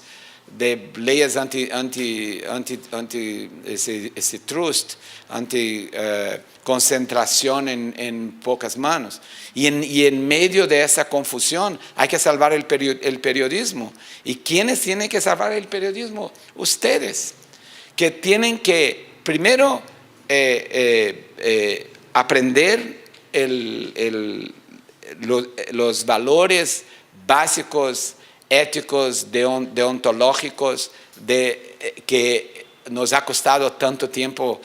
D: de leyes anti-trust, anti-concentración en pocas manos. Y en medio de esa confusión hay que salvar el periodismo. ¿Y quiénes tienen que salvar el periodismo? Ustedes, que tienen que primero aprender los valores básicos, éticos, deontológicos, que nos ha costado tanto tiempo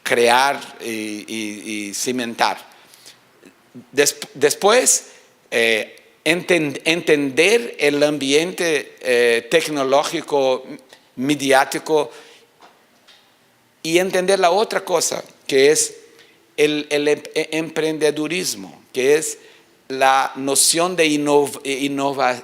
D: crear y cimentar. Después, entender el ambiente tecnológico, mediático, y entender la otra cosa, que es el emprendedurismo, que es la noción de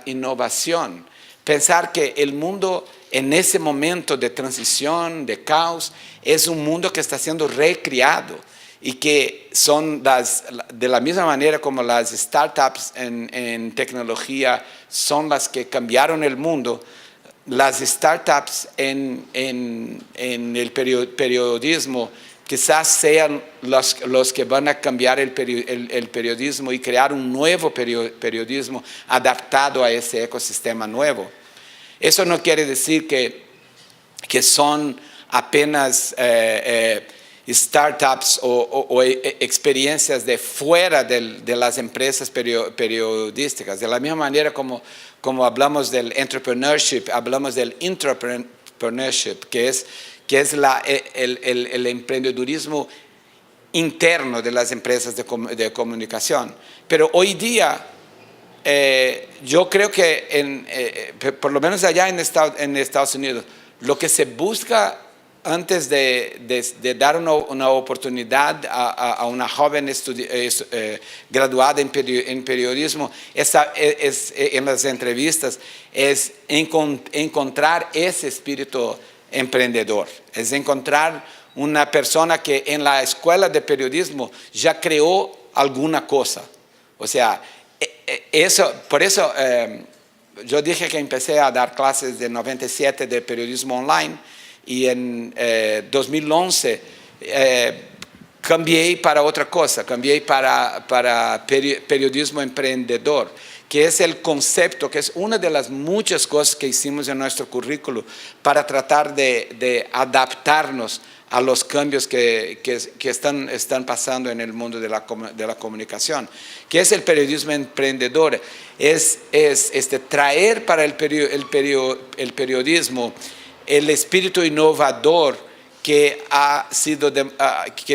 D: innovación. Pensar que el mundo en ese momento de transición, de caos, es un mundo que está siendo recreado y que son de la misma manera como las startups en tecnología son las que cambiaron el mundo, las startups en el periodismo quizás sean los que van a cambiar el periodismo y crear un nuevo periodismo adaptado a ese ecosistema nuevo. Eso no quiere decir que son apenas startups o experiencias de fuera de las empresas periodísticas. De la misma manera como hablamos del entrepreneurship, hablamos del intrapreneurship, que es el emprendedurismo interno de las empresas de comunicación. Pero hoy día, yo creo que, por lo menos allá en Estados Unidos, lo que se busca antes de dar una oportunidad a una joven graduada en periodismo, en las entrevistas, es encontrar ese espíritu emprendedor, es encontrar una persona que en la escuela de periodismo ya creó alguna cosa. O sea, por eso yo dije que empecé a dar clases de 97 de periodismo online y en 2011 cambié para otra cosa, cambié para periodismo emprendedor, que es el concepto, que es una de las muchas cosas que hicimos en nuestro currículo para tratar de adaptarnos a los cambios que están pasando en el mundo de la comunicación. ¿Qué es el periodismo emprendedor? Es traer para el periodismo el espíritu innovador que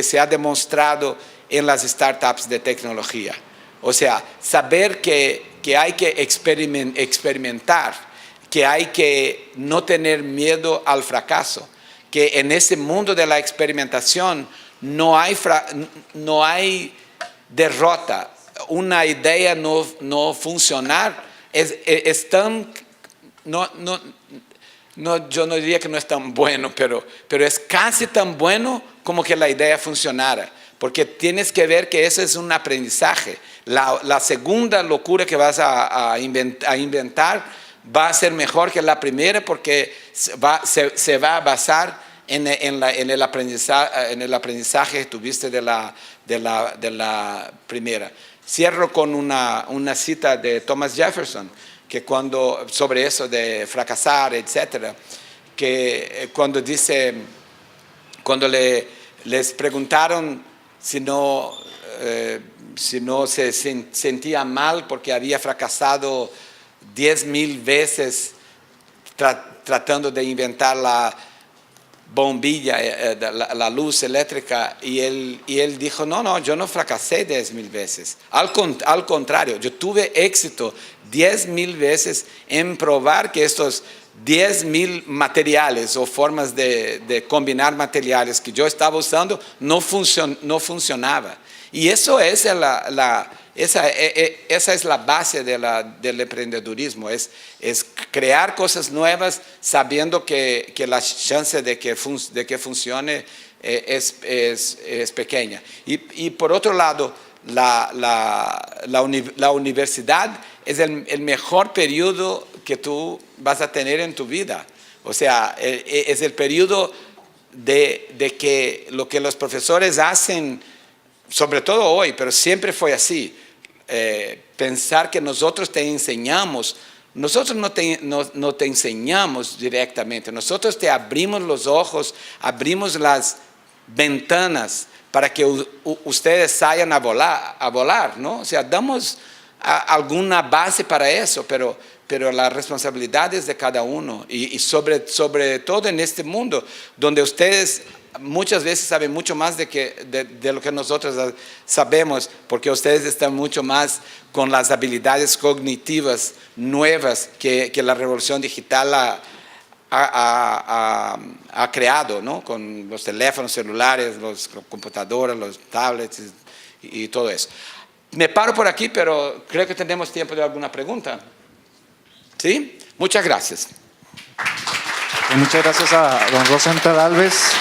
D: se ha demostrado en las startups de tecnología. O sea, saber que hay que experimentar, que hay que no tener miedo al fracaso, que en ese mundo de la experimentación no hay derrota. Una idea no funcionar es tan... yo no diría que no es tan bueno, pero es casi tan bueno como que la idea funcionara. Porque tienes que ver que eso es un aprendizaje. La segunda locura que vas a inventar va a ser mejor que la primera porque se va a basar en el aprendizaje que tuviste de la primera. Cierro con una cita de Thomas Jefferson, que sobre eso de fracasar, etcétera, que cuando les preguntaron si no se sentía mal porque había fracasado 10,000 veces tratando de inventar la bombilla, la luz eléctrica, y él dijo, no, yo no fracasé 10,000 veces. Al contrario, yo tuve éxito 10,000 veces en probar que estos 10,000 materiales o formas de combinar materiales que yo estaba usando no funcionaba. Y eso es esa es la base del emprendedurismo, es crear cosas nuevas sabiendo que la chance de que funcione es pequeña. Y por otro lado, la universidad es el mejor periodo que tú vas a tener en tu vida. O sea, es el periodo de que lo que los profesores hacen, sobre todo hoy, pero siempre fue así, pensar que nosotros te enseñamos. Nosotros no te enseñamos directamente, nosotros te abrimos los ojos, abrimos las ventanas para que ustedes salgan a volar, ¿no? O sea, damos alguna base para eso, pero la responsabilidad es de cada uno y sobre todo en este mundo donde ustedes muchas veces saben mucho más de lo que nosotros sabemos, porque ustedes están mucho más con las habilidades cognitivas nuevas que la revolución digital ha creado, ¿no? Con los teléfonos celulares, las computadoras, los tablets y todo eso. Me paro por aquí, pero creo que tenemos tiempo de alguna pregunta. ¿Sí? Muchas gracias.
A: Muchas gracias a don Rosenthal Alves.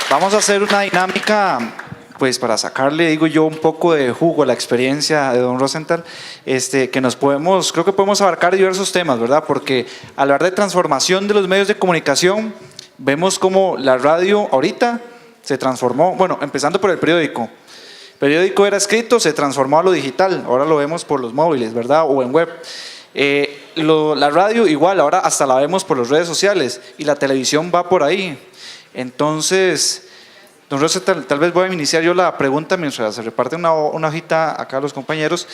A: Vamos a hacer una dinámica, pues para sacarle, digo yo, un poco de jugo a la experiencia de don Rosenthal, creo que podemos abarcar diversos temas, ¿verdad? Porque al hablar de transformación de los medios de comunicación, vemos cómo la radio ahorita se transformó, bueno, empezando por el periódico. El periódico era escrito, se transformó a lo digital, ahora lo vemos por los móviles, ¿verdad? O en web. La radio igual, ahora hasta la vemos por las redes sociales y la televisión va por ahí. Entonces, don Rosenthal, tal vez voy a iniciar yo la pregunta mientras se reparte una hojita acá a los compañeros.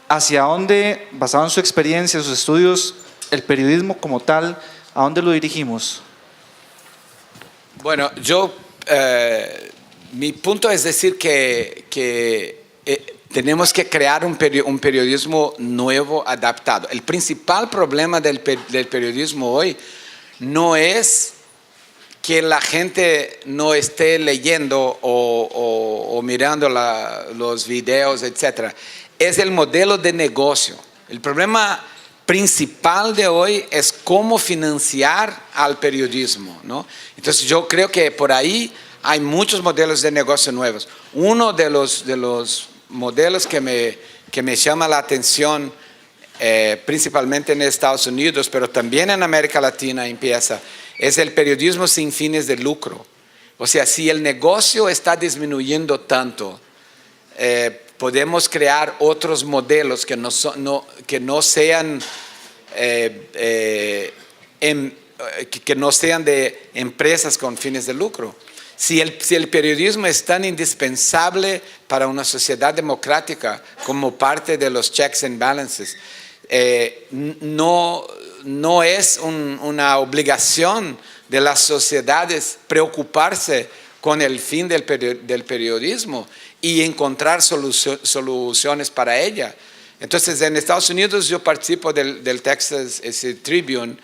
A: ¿Hacia dónde, basado en su experiencia, sus estudios, el periodismo como tal, a dónde lo dirigimos?
D: Bueno, mi punto es decir que tenemos que crear un periodismo nuevo, adaptado. El principal problema del periodismo hoy no es que la gente no esté leyendo o mirando los videos, etc. Es el modelo de negocio. El problema principal de hoy es cómo financiar al periodismo, ¿no? Entonces yo creo que por ahí hay muchos modelos de negocio nuevos. Uno de los modelos que me llama la atención, principalmente en Estados Unidos, pero también en América Latina es el periodismo sin fines de lucro. O sea, si el negocio está disminuyendo tanto, podemos crear otros modelos que no sean que no sean de empresas con fines de lucro. Si el periodismo es tan indispensable para una sociedad democrática como parte de los checks and balances, no es una obligación de las sociedades preocuparse con el fin del periodismo y encontrar soluciones para ella. Entonces, en Estados Unidos yo participo del Texas Tribune.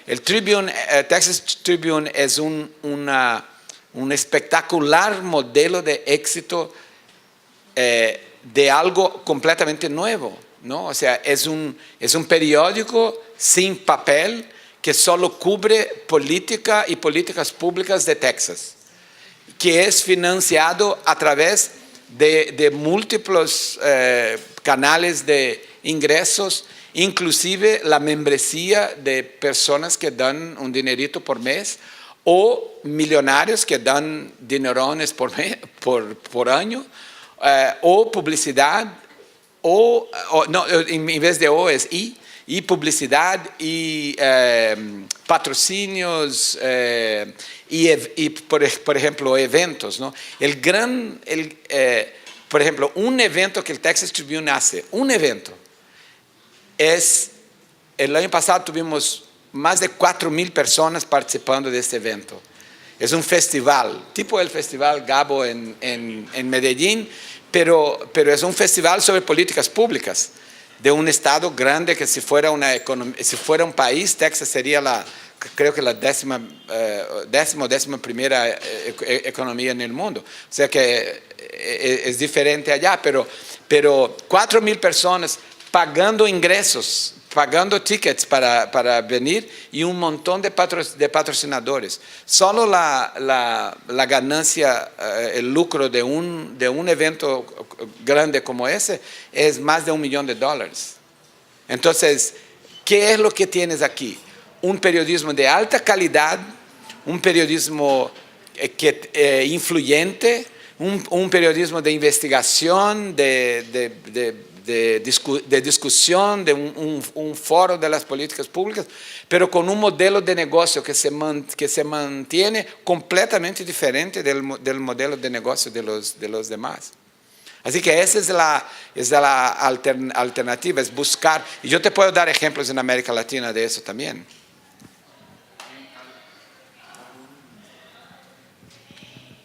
D: El Texas Tribune es un espectacular modelo de éxito de algo completamente nuevo, ¿no? O sea, es un periódico sin papel que solo cubre política y políticas públicas de Texas, que es financiado a través de múltiples canales de ingresos, inclusive la membresía de personas que dan un dinerito por mes o millonarios que dan dinerones por año, o publicidad, no, en vez de O es y publicidad y patrocinios y por ejemplo, eventos, ¿no? Por ejemplo, un evento que el Texas Tribune hace, el año pasado tuvimos más de 4,000 personas participando de este evento. Es un festival, tipo el Festival Gabo en Medellín, pero es un festival sobre políticas públicas de un estado grande que si fuera un país, Texas sería creo que la décima primera economía en el mundo. O sea que es diferente allá, pero 4,000 personas pagando ingresos, pagando tickets para venir y un montón de patrocinadores. Solo la ganancia, el lucro de un evento grande como ese es más de $1 millón. Entonces, ¿qué es lo que tienes aquí? Un periodismo de alta calidad, un periodismo influyente, un periodismo de investigación, de discusión, de un foro de las políticas públicas, pero con un modelo de negocio que se mantiene completamente diferente del modelo de negocio de los demás. Así que esa es la alternativa, es buscar, y yo te puedo dar ejemplos en América Latina de eso también.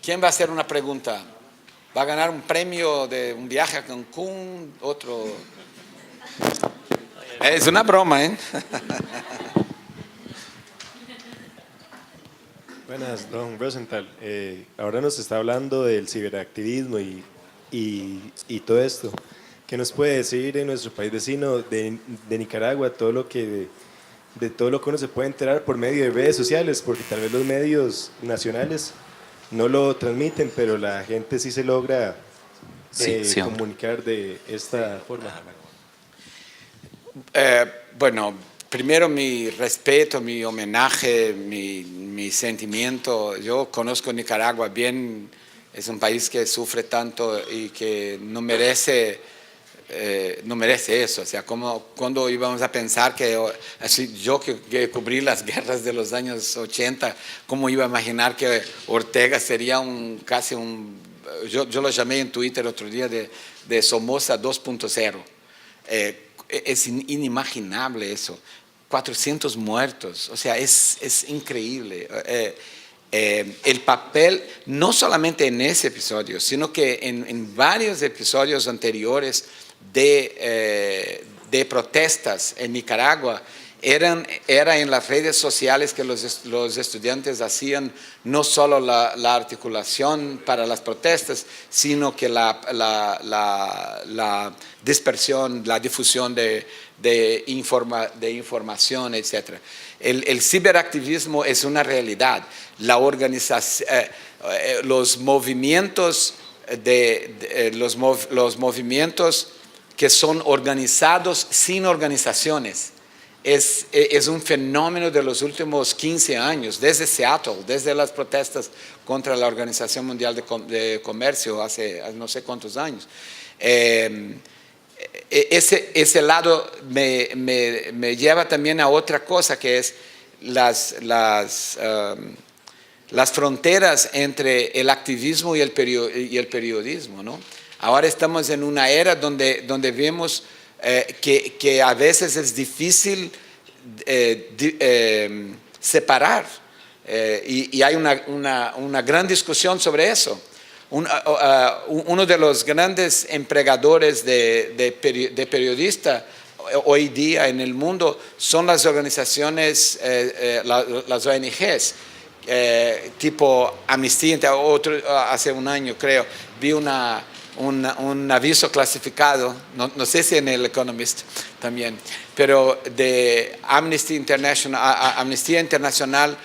D: ¿Quién va a hacer una pregunta? ¿Va a ganar un premio de un viaje a Cancún? Otro. Es una broma, ¿eh?
E: Buenas, don Rosenthal. Ahora nos está hablando del ciberactivismo y todo esto. ¿Qué nos puede decir en nuestro país vecino de Nicaragua de todo lo que uno se puede enterar por medio de redes sociales? Porque tal vez los medios nacionales no lo transmiten, pero la gente sí se logra comunicar de esta forma.
D: Bueno, primero mi respeto, mi homenaje, mi sentimiento. Yo conozco Nicaragua bien, es un país que sufre tanto y que no merece eso. O sea, cuando íbamos a pensar que, así, yo que cubrí las guerras de los años 80, ¿cómo iba a imaginar que Ortega sería casi un... Yo lo llamé en Twitter otro día de Somoza 2.0. Es inimaginable eso. 400 muertos, o sea, es increíble. El papel, no solamente en ese episodio, sino que en varios episodios anteriores de protestas en Nicaragua, era en las redes sociales que los estudiantes hacían no solo la articulación para las protestas, sino que la dispersión, la difusión de información, etc. El ciberactivismo es una realidad. La organización, los movimientos que son organizados sin organizaciones. Es un fenómeno de los últimos 15 años, desde Seattle, desde las protestas contra la Organización Mundial de Comercio hace no sé cuántos años. Ese lado me lleva también a otra cosa, que es las fronteras entre el activismo y el periodismo, ¿no? Ahora estamos en una era donde vemos que a veces es difícil separar y hay una gran discusión sobre eso. Uno de los grandes empregadores de periodistas hoy día en el mundo son las organizaciones, las ONGs, tipo Amnistía. Hace un año creo vi un aviso clasificado, no sé si en el Economist también, pero de Amnistía Internacional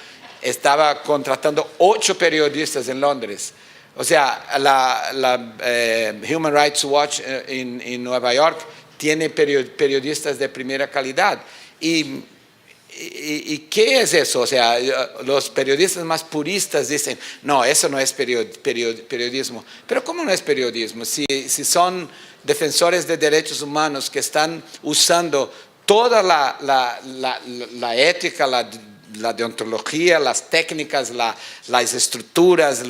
D: estaba contratando 8 periodistas en Londres. O sea, la Human Rights Watch en Nueva York tiene periodistas de primera calidad. ¿Y qué es eso? O sea, los periodistas más puristas dicen, no, eso no es periodismo. Pero ¿cómo no es periodismo? Si son defensores de derechos humanos que están usando toda la ética, la deontología, las técnicas, las estructuras,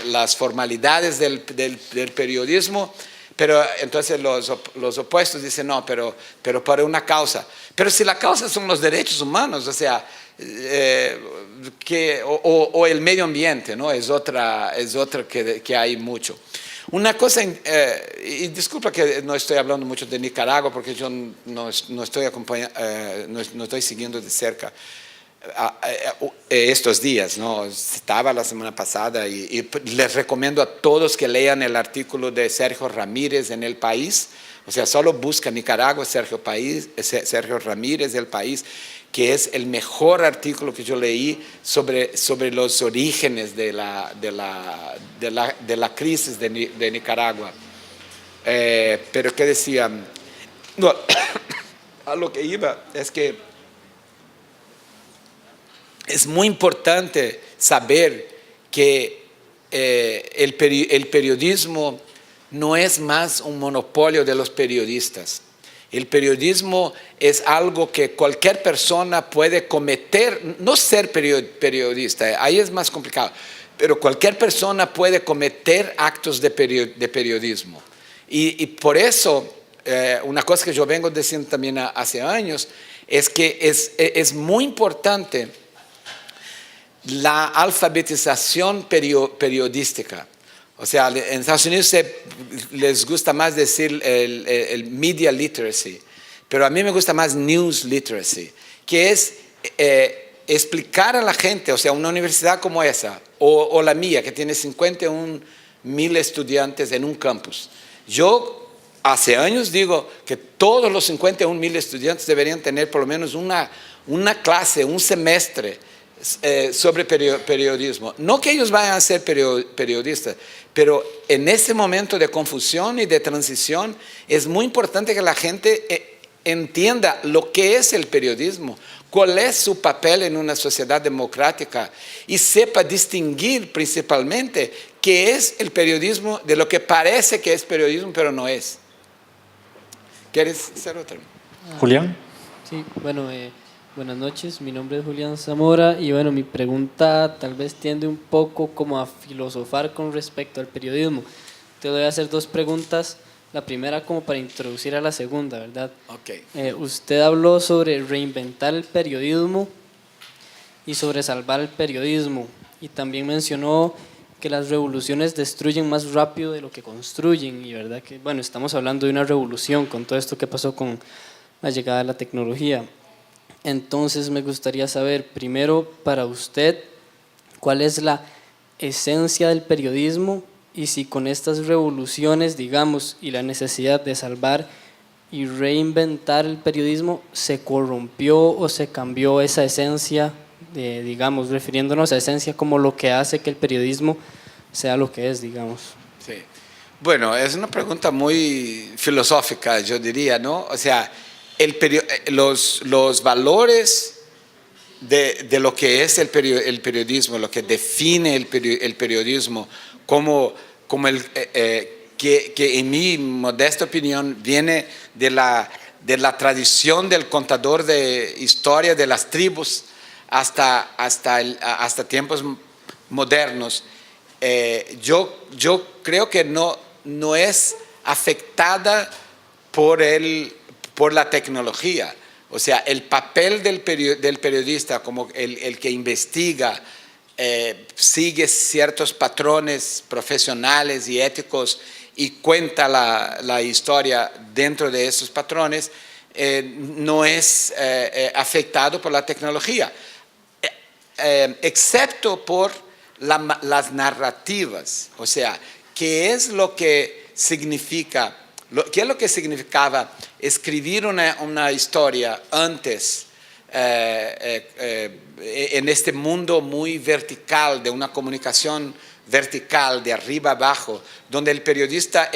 D: las formalidades del periodismo, pero entonces los opuestos dicen, no, pero para una causa. Pero si la causa son los derechos humanos, o sea, o el medio ambiente, ¿no? Es otra que hay mucho. Una cosa, y disculpa que no estoy hablando mucho de Nicaragua porque yo no estoy siguiendo de cerca estos días, ¿no? Estaba la semana pasada y les recomiendo a todos que lean el artículo de Sergio Ramírez en El País. O sea, solo busca Nicaragua, Sergio Ramírez, El País, que es el mejor artículo que yo leí sobre los orígenes de la crisis de Nicaragua. Pero ¿qué decía? No, a lo que iba es que es muy importante saber que el periodismo no es más un monopolio de los periodistas. El periodismo es algo que cualquier persona puede cometer, no ser periodista, ahí es más complicado, pero cualquier persona puede cometer actos de periodismo. Y por eso, una cosa que yo vengo diciendo también hace años, es que es muy importante la alfabetización periodística. O sea, en Estados Unidos les gusta más decir el media literacy, pero a mí me gusta más news literacy, que es explicar a la gente, o sea, una universidad como esa, o la mía, que tiene 51,000 estudiantes en un campus. Yo hace años digo que todos los 51,000 estudiantes deberían tener por lo menos una clase, un semestre sobre periodismo. No que ellos vayan a ser periodistas, pero en ese momento de confusión y de transición es muy importante que la gente entienda lo que es el periodismo, cuál es su papel en una sociedad democrática y sepa distinguir principalmente qué es el periodismo de lo que parece que es periodismo, pero no es. ¿Quieres hacer otra?
A: Julián.
F: Sí, bueno, buenas noches, mi nombre es Julián Zamora y bueno, mi pregunta tal vez tiende un poco como a filosofar con respecto al periodismo. Te voy a hacer 2 preguntas, la primera como para introducir a la segunda, ¿verdad?
D: Okay.
F: Usted habló sobre reinventar el periodismo y sobre salvar el periodismo y también mencionó que las revoluciones destruyen más rápido de lo que construyen y verdad que, bueno, estamos hablando de una revolución con todo esto que pasó con la llegada de la tecnología. Entonces me gustaría saber, primero, para usted, ¿cuál es la esencia del periodismo? Y si con estas revoluciones, digamos, y la necesidad de salvar y reinventar el periodismo, se corrompió o se cambió esa esencia, digamos, refiriéndonos a esencia como lo que hace que el periodismo sea lo que es, digamos.
D: Sí. Bueno, es una pregunta muy filosófica, yo diría, ¿no? O sea, los valores de lo que es el periodismo, lo que define el periodismo, que en mi modesta opinión viene de la de la tradición del contador de historia de las tribus hasta tiempos modernos. Yo creo que no es afectada por la tecnología. O sea, el papel del periodista como el que investiga, sigue ciertos patrones profesionales y éticos y cuenta la historia dentro de esos patrones, no es afectado por la tecnología, excepto por las narrativas. O sea, ¿qué es lo que significa? ¿Qué es lo que significaba escribir una historia antes en este mundo muy vertical, de una comunicación vertical, de arriba abajo, donde el periodista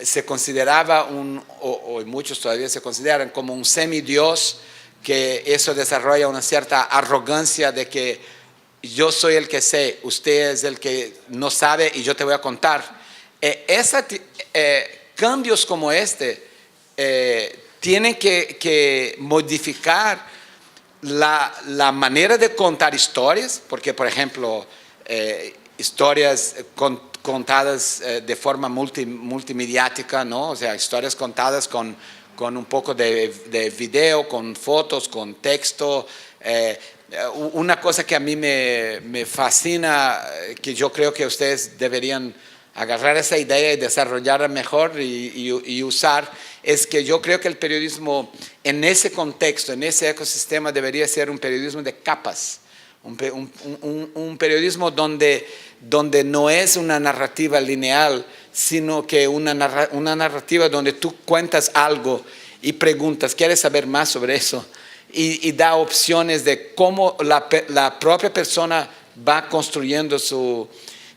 D: se consideraba o muchos todavía se consideran como un semidios, que eso desarrolla una cierta arrogancia de que yo soy el que sé, usted es el que no sabe y yo te voy a contar. Cambios como tienen que modificar la manera de contar historias, porque, por ejemplo, historias contadas de forma multimediática, ¿no? O sea, historias contadas con un poco de video, con fotos, con texto. Una cosa que a mí me fascina, que yo creo que ustedes deberían agarrar esa idea y desarrollarla mejor y usar, es que yo creo que el periodismo en ese contexto, en ese ecosistema, debería ser un periodismo de capas, un periodismo donde no es una narrativa lineal, sino que una narrativa donde tú cuentas algo y preguntas, ¿quieres saber más sobre eso? Y da opciones de cómo la propia persona va construyendo su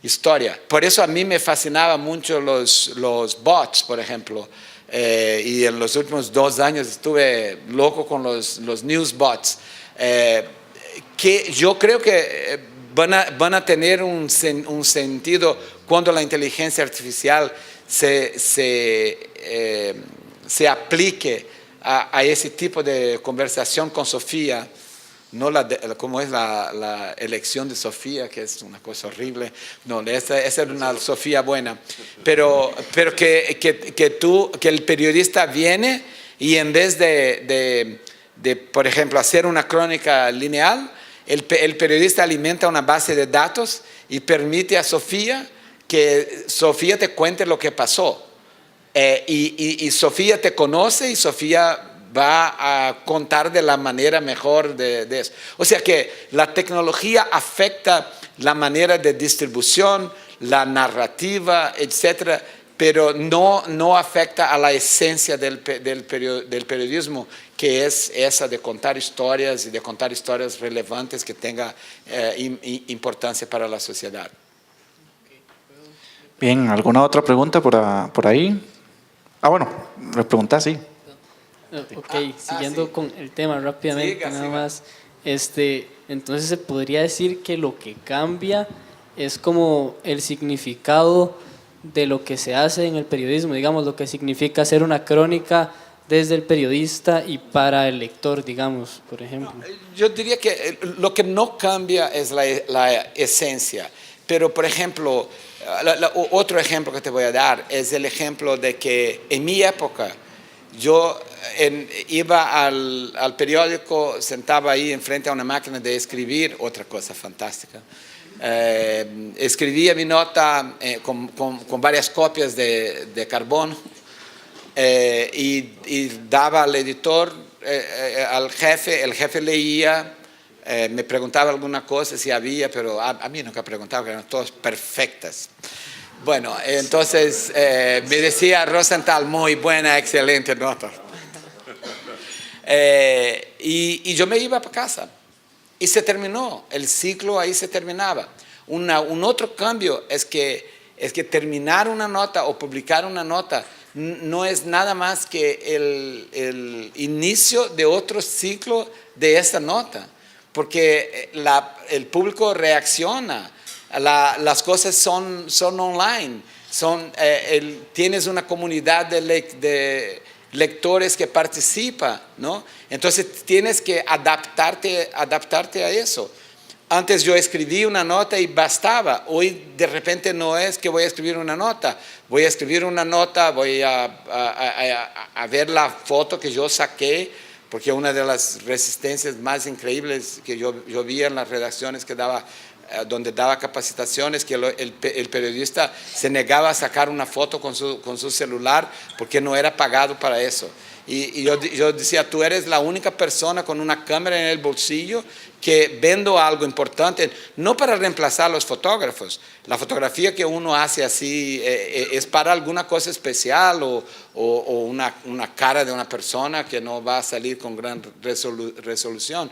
D: historia. Por eso a mí me fascinaba mucho los bots, por ejemplo, y en los últimos 2 años estuve loco con los news bots, que yo creo que van a tener un sentido cuando la inteligencia artificial se aplique a ese tipo de conversación con Sofía. No como es la elección de Sofía, que es una cosa horrible. No, esa es una Sofía buena. Pero que el periodista viene y en vez de, por ejemplo, hacer una crónica lineal, el periodista alimenta una base de datos y permite a Sofía que Sofía te cuente lo que pasó. Y Sofía te conoce y Sofía va a contar de la manera mejor de eso. O sea que la tecnología afecta la manera de distribución, la narrativa, etcétera, pero no afecta a la esencia del periodismo, que es esa de contar historias y de contar historias relevantes que tengan importancia para la sociedad.
A: Bien, ¿alguna otra pregunta por ahí? Bueno, me preguntás, sí.
F: Ok, siguiendo con el tema rápidamente,
D: Siga.
F: más. Entonces se podría decir que lo que cambia es como el significado de lo que se hace en el periodismo, digamos, lo que significa hacer una crónica desde el periodista y para el lector, digamos, por ejemplo.
D: Yo diría que lo que no cambia es la esencia, pero por ejemplo, otro ejemplo que te voy a dar es el ejemplo de que en mi época yo iba al periódico, sentaba ahí enfrente a una máquina de escribir, otra cosa fantástica. Escribía mi nota con varias copias de carbono y daba al editor, al jefe, el jefe leía, me preguntaba alguna cosa si había, pero a mí nunca preguntaba, que eran todas perfectas. Bueno, entonces me decía Rosenthal, muy buena, excelente nota. Y yo me iba para casa y se terminó, el ciclo ahí se terminaba. Un otro cambio es que terminar una nota o publicar una nota no es nada más que el inicio de otro ciclo de esa nota, porque el público reacciona. Las cosas son online, tienes una comunidad lectores que participan, ¿no? Entonces tienes que adaptarte a eso. Antes yo escribí una nota y bastaba. Hoy de repente no es que voy a escribir una nota. Voy a escribir una nota, voy a ver la foto que yo saqué, porque una de las resistencias más increíbles que yo vi en las redacciones que donde daba capacitaciones, que el periodista se negaba a sacar una foto con su celular porque no era pagado para eso. Y yo decía, tú eres la única persona con una cámara en el bolsillo que vendo algo importante, no para reemplazar a los fotógrafos. La fotografía que uno hace así es para alguna cosa especial o una cara de una persona que no va a salir con gran resolución.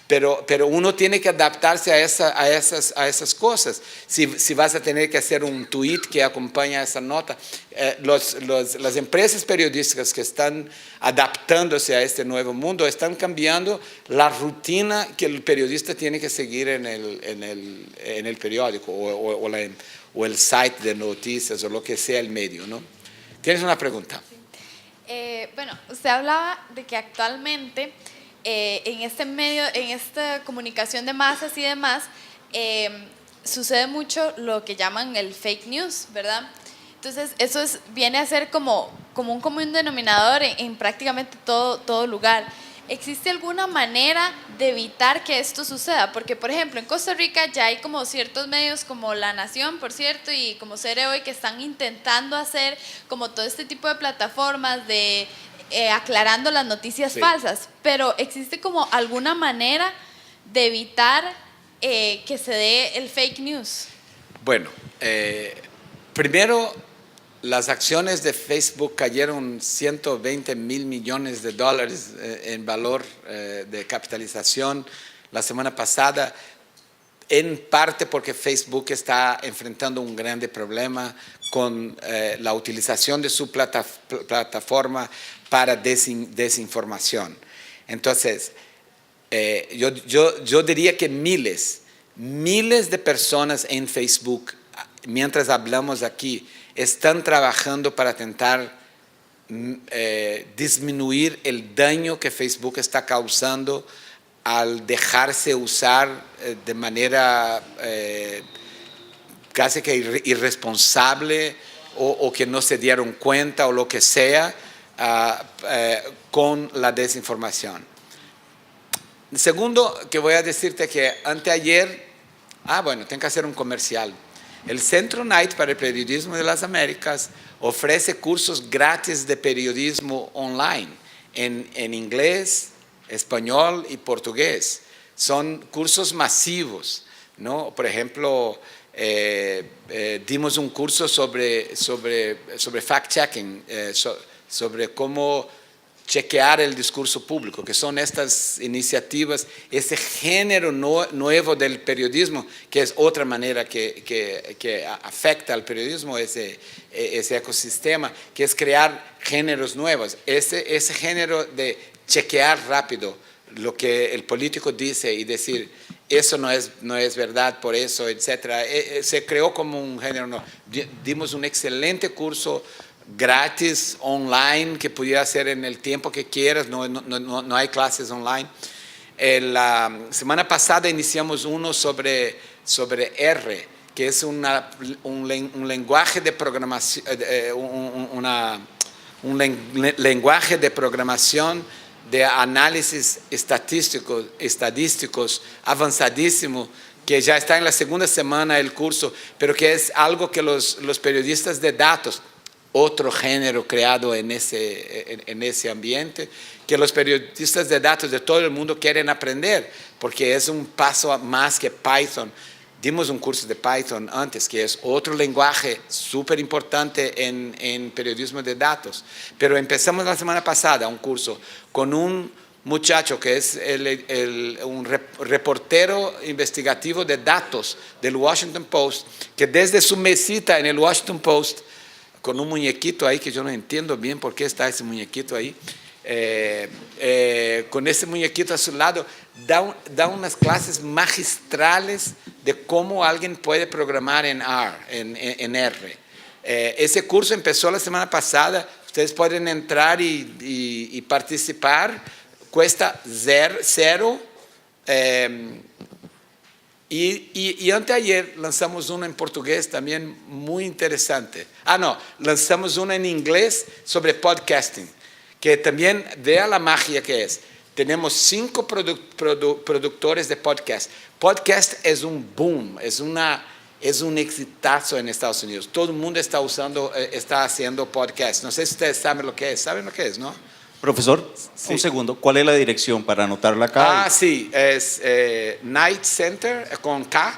D: Pero uno tiene que adaptarse a esas cosas. Si vas a tener que hacer un tweet que acompaña esa nota, las empresas periodísticas que están adaptándose a este nuevo mundo están cambiando la rutina que el periodista tiene que seguir en el periódico o el site de noticias o lo que sea el medio, ¿no? ¿Tienes una pregunta?
G: Bueno, usted hablaba de que actualmente en este medio, en esta comunicación de masas y demás, sucede mucho lo que llaman el fake news, ¿verdad? Entonces, eso viene a ser como un común denominador en prácticamente todo lugar. ¿Existe alguna manera de evitar que esto suceda? Porque, por ejemplo, en Costa Rica ya hay como ciertos medios como La Nación, por cierto, y como Cere Hoy, que están intentando hacer como todo este tipo de plataformas de aclarando las noticias falsas, pero ¿existe como alguna manera de evitar que se dé el fake news?
D: Bueno, primero, las acciones de Facebook cayeron 120 mil millones de dólares en valor de capitalización la semana pasada, en parte porque Facebook está enfrentando un grande problema con la utilización de su plataforma para desinformación. Entonces, yo diría que miles de personas en Facebook, mientras hablamos aquí, están trabajando para intentar disminuir el daño que Facebook está causando al dejarse usar de manera casi que irresponsable o que no se dieron cuenta o lo que sea con la desinformación. Segundo, que voy a decirte que anteayer, bueno, tengo que hacer un comercial. El Centro Knight para el Periodismo de las Américas ofrece cursos gratis de periodismo online en inglés, español y portugués. Son cursos masivos, ¿no? Por ejemplo, dimos un curso sobre fact-checking, sobre cómo chequear el discurso público, que son estas iniciativas, ese género nuevo del periodismo, que es otra manera que afecta al periodismo, ese ecosistema, que es crear géneros nuevos. Ese género de chequear rápido lo que el político dice y decir, eso no es verdad, por eso, etc. Se creó como un género nuevo. Dimos un excelente curso gratis, online, que pudiera hacer en el tiempo que quieras, no hay clases online. La semana pasada iniciamos uno sobre R, que es un lenguaje de programación, lenguaje de programación de análisis estadísticos avanzadísimo, que ya está en la segunda semana el curso, pero que es algo que los periodistas de datos, otro género creado en ese ambiente, que los periodistas de datos de todo el mundo quieren aprender, porque es un paso más que Python. Dimos un curso de Python antes, que es otro lenguaje súper importante en periodismo de datos. Pero empezamos la semana pasada un curso con un muchacho que es un reportero investigativo de datos del Washington Post, que desde su mesita en el Washington Post, con un muñequito ahí, que yo no entiendo bien por qué está ese muñequito ahí, con ese muñequito a su lado, da unas clases magistrales de cómo alguien puede programar en R. Ese curso empezó la semana pasada, Ustedes pueden entrar y participar, cuesta cero. Y anteayer lanzamos uno en portugués también muy interesante. Lanzamos uno en inglés sobre podcasting, que también vea la magia que es. Tenemos 5 productores de podcast. Podcast es un boom, es un exitazo en Estados Unidos. Todo el mundo está haciendo podcast. No sé si ustedes saben lo que es. ¿Saben lo que es, no?
H: Profesor,
D: Sí.
H: un segundo. ¿Cuál es la dirección para anotarla acá?
D: Sí, es Night Center con K,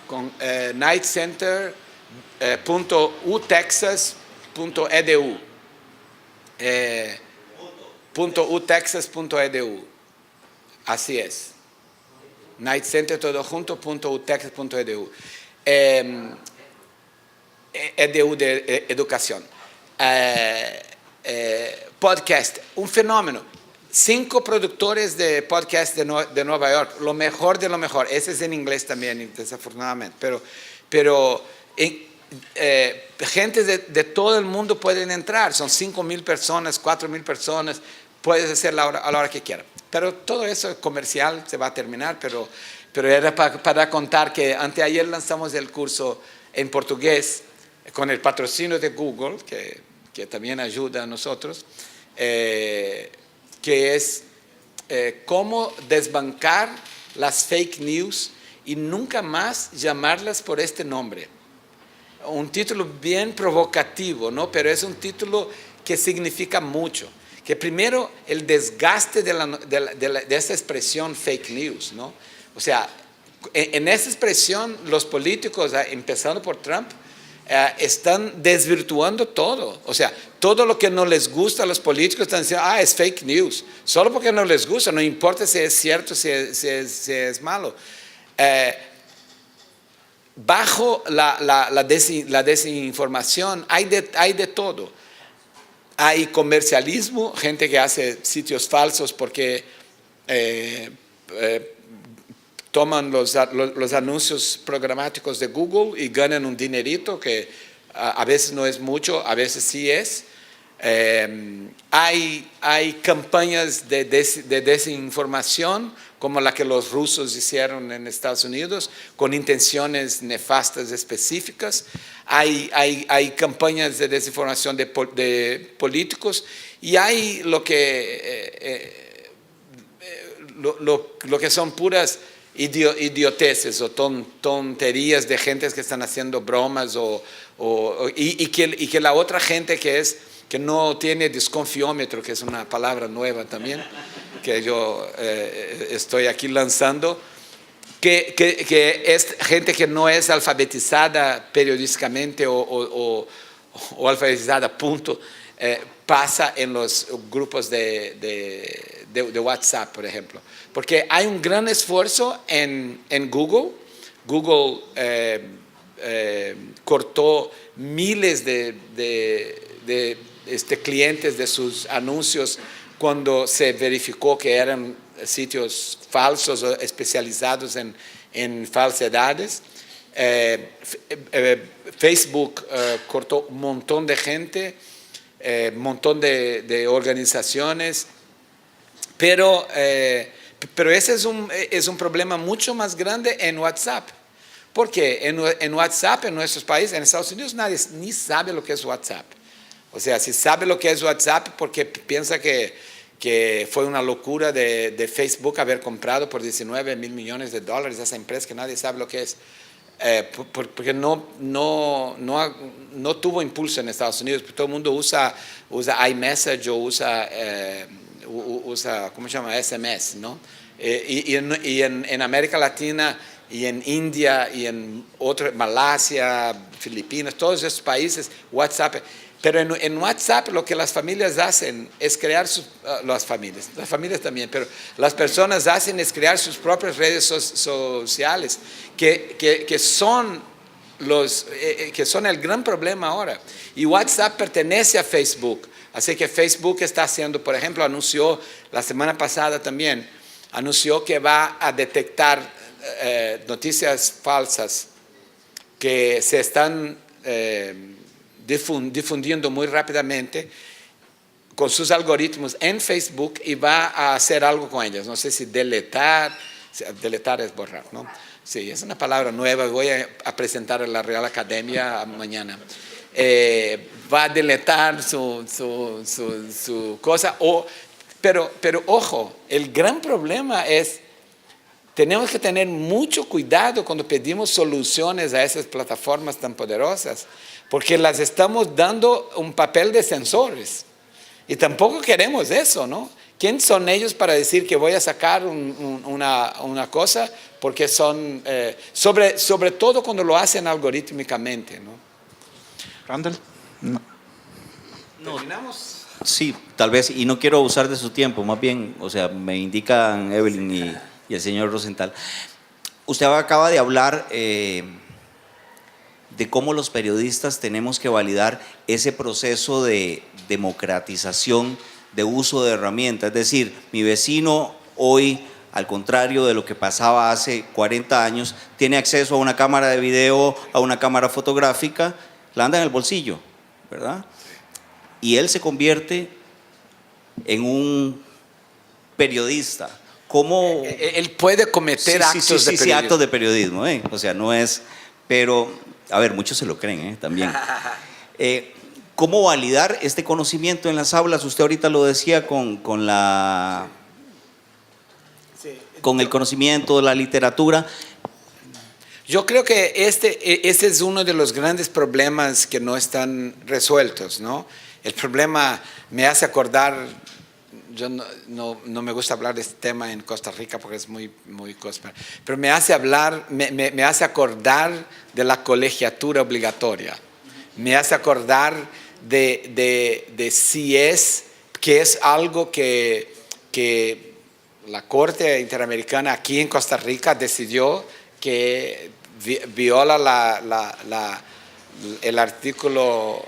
D: con nightcenter.utexas.edu. .utexas.edu. Así es. Night Center todo junto .utexas.edu. EDU de educación. Podcast, un fenómeno. 5 productores de podcast de Nueva York, lo mejor de lo mejor. Ese es en inglés también, desafortunadamente. Pero gente de todo el mundo pueden entrar. Son 5,000 personas, 4,000 personas. Puedes hacerlo a la hora que quieras. Pero todo eso comercial se va a terminar. Pero era para contar que anteayer lanzamos el curso en portugués con el patrocinio de Google, que también ayuda a nosotros, que es cómo desbancar las fake news y nunca más llamarlas por este nombre. Un título bien provocativo, ¿no? Pero es un título que significa mucho. Que primero el desgaste de esa expresión fake news, ¿no? O sea, en esa expresión los políticos, empezando por Trump, están desvirtuando todo. O sea, todo lo que no les gusta a los políticos están diciendo, es fake news. Solo porque no les gusta, no importa si es cierto, si es malo. Bajo la desinformación hay de todo. Hay comercialismo, gente que hace sitios falsos porque toman los anuncios programáticos de Google y ganan un dinerito que a veces no es mucho, a veces sí es. Hay campañas de desinformación como la que los rusos hicieron en Estados Unidos con intenciones nefastas específicas. Hay campañas de desinformación de políticos y hay lo que son puras idioteces o tonterías de gente que están haciendo bromas y que la otra gente que no tiene desconfiómetro, que es una palabra nueva también, que yo estoy aquí lanzando, que es gente que no es alfabetizada periodísticamente o alfabetizada, punto, pasa en los grupos de WhatsApp, por ejemplo. Porque hay un gran esfuerzo en Google. Google cortó miles de clientes de sus anuncios cuando se verificó que eran sitios falsos o especializados en falsedades. Facebook cortó un montón de gente, un montón de organizaciones, pero ese es un problema mucho más grande en WhatsApp. Porque en WhatsApp, en nuestros países, en Estados Unidos, nadie ni sabe lo que es WhatsApp. O sea, si sabe lo que es WhatsApp porque piensa que fue una locura de Facebook haber comprado por $19 mil millones esa empresa que nadie sabe lo que es. Porque no tuvo impulso en Estados Unidos. Todo el mundo usa iMessage o usa ¿cómo se llama? SMS, ¿no? Y en América Latina y en India y en Malasia, Filipinas, todos esos países, WhatsApp. Pero en WhatsApp lo que las familias hacen es crear las familias también, pero las personas hacen es crear sus propias redes sociales, que son el gran problema ahora. Y WhatsApp pertenece a Facebook, así que Facebook está haciendo, por ejemplo, anunció la semana pasada también, anunció que va a detectar noticias falsas que se están difundiendo muy rápidamente con sus algoritmos en Facebook y va a hacer algo con ellos. No sé si deletar es borrar, ¿no? Sí, es una palabra nueva, voy a presentar en la Real Academia mañana. Va a deletar su cosa, pero ojo, el gran problema es, tenemos que tener mucho cuidado cuando pedimos soluciones a esas plataformas tan poderosas, porque las estamos dando un papel de sensores. Y tampoco queremos eso, ¿no? ¿Quién son ellos para decir que voy a sacar una cosa? Porque son, sobre todo cuando lo hacen algorítmicamente, ¿no?
A: Randall. No.
D: ¿Terminamos?
H: Sí, tal vez, y no quiero abusar de su tiempo, más bien, o sea, me indican Evelyn y el señor Rosenthal. Usted acaba de hablar de cómo los periodistas tenemos que validar ese proceso de democratización de uso de herramientas. Es decir, mi vecino hoy, al contrario de lo que pasaba hace 40 años, tiene acceso a una cámara de video, a una cámara fotográfica, la anda en el bolsillo, ¿verdad? Y él se convierte en un periodista. ¿Cómo?
D: Él puede cometer actos de periodismo.
H: Sí, actos de periodismo, o sea, no es, pero, a ver, muchos se lo creen, también. ¿Cómo validar este conocimiento en las aulas? Usted ahorita lo decía con el conocimiento de la literatura.
D: Yo creo que este es uno de los grandes problemas que no están resueltos, ¿no? El problema me hace acordar, yo no me gusta hablar de este tema en Costa Rica porque es muy cósmico, pero me hace acordar de la colegiatura obligatoria. Me hace acordar de si que es algo que la Corte Interamericana aquí en Costa Rica decidió que viola el artículo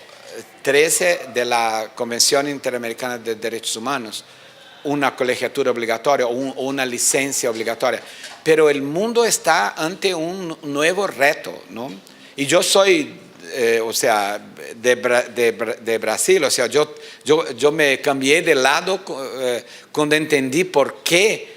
D: 13 de la Convención Interamericana de Derechos Humanos, una colegiatura obligatoria o una licencia obligatoria. Pero el mundo está ante un nuevo reto, ¿no? Y yo soy, de Brasil, o sea, yo me cambié de lado cuando entendí por qué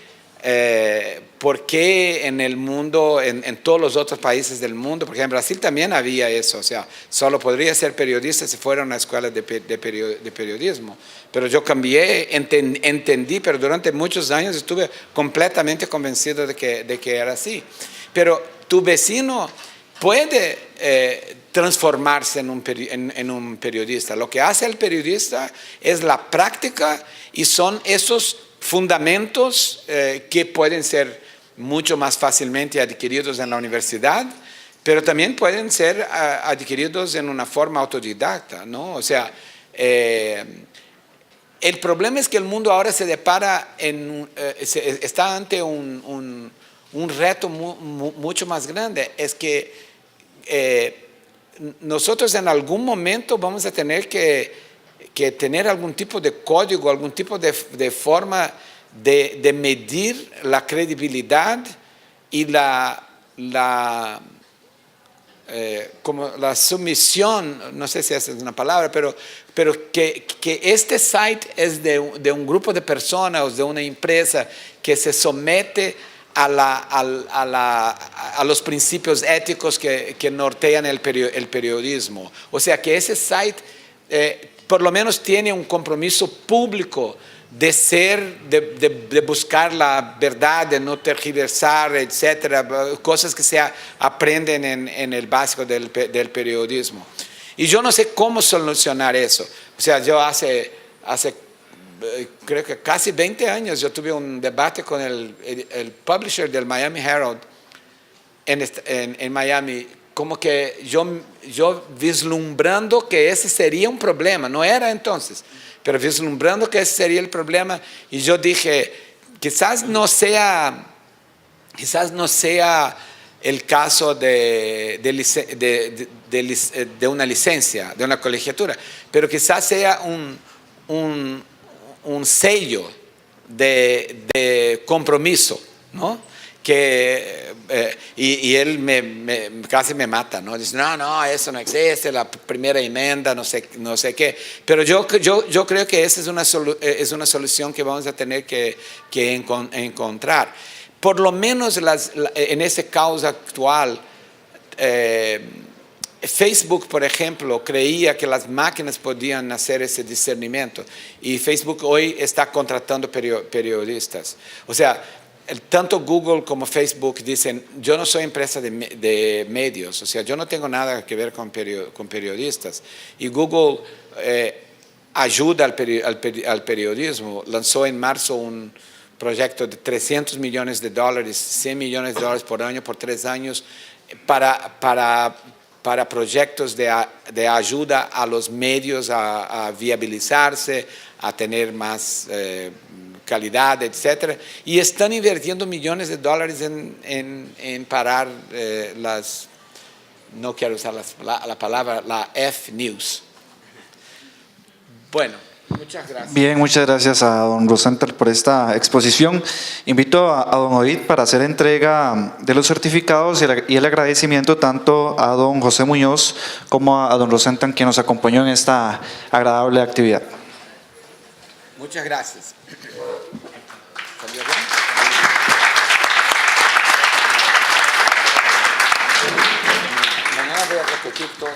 D: en el mundo, en todos los otros países del mundo, porque en Brasil también había eso, o sea, solo podría ser periodista si fuera a una escuela de periodismo. Pero yo cambié, entendí, pero durante muchos años estuve completamente convencido de que era así. Pero tu vecino puede transformarse en un periodista. Lo que hace el periodista es la práctica y son esos fundamentos que pueden ser mucho más fácilmente adquiridos en la universidad, pero también pueden ser adquiridos en una forma autodidacta, ¿no? O sea, el problema es que el mundo ahora se depara está ante un reto mucho más grande. Es que nosotros en algún momento vamos a tener que tener algún tipo de código, algún tipo de forma de medir la credibilidad y como la sumisión, no sé si esa es una palabra, pero que este site es de un grupo de personas, de una empresa que se somete a los principios éticos que nortean el periodismo. O sea, que ese site por lo menos tiene un compromiso público de buscar la verdad, de no tergiversar, etcétera, cosas que se aprenden en el básico del periodismo. Y yo no sé cómo solucionar eso. O sea, yo hace creo que casi 20 años yo tuve un debate con el publisher del Miami Herald en Miami, como que yo vislumbrando que ese sería un problema, no era entonces, pero vislumbrando que ese sería el problema, y yo dije, quizás no sea el caso de una licencia, de una colegiatura, pero quizás sea un sello de compromiso, ¿no? y él casi me mata, ¿no? Dice, no, eso no existe, la primera enmienda, no sé qué. Pero yo creo que esa es una solución que vamos a tener que encontrar. Por lo menos en ese caos actual, Facebook, por ejemplo, creía que las máquinas podían hacer ese discernimiento y Facebook hoy está contratando periodistas. O sea, tanto Google como Facebook dicen, yo no soy empresa de medios, o sea, yo no tengo nada que ver con periodistas. Y Google ayuda al periodismo, lanzó en marzo un proyecto de $300 millones, $100 millones por año por 3 años para proyectos de ayuda a los medios a viabilizarse, a tener más calidad, etc. Y están invirtiendo millones de dólares en parar no quiero usar la palabra, la F-News. Bueno, muchas gracias.
A: Bien, muchas gracias a don Rosenthal por esta exposición. Invito a don Ovid para hacer entrega de los certificados y el agradecimiento tanto a don José Muñoz como a don Rosenthal, quien nos acompañó en esta agradable actividad.
D: Muchas gracias. ¿Salió bien? Mañana voy a repetir todo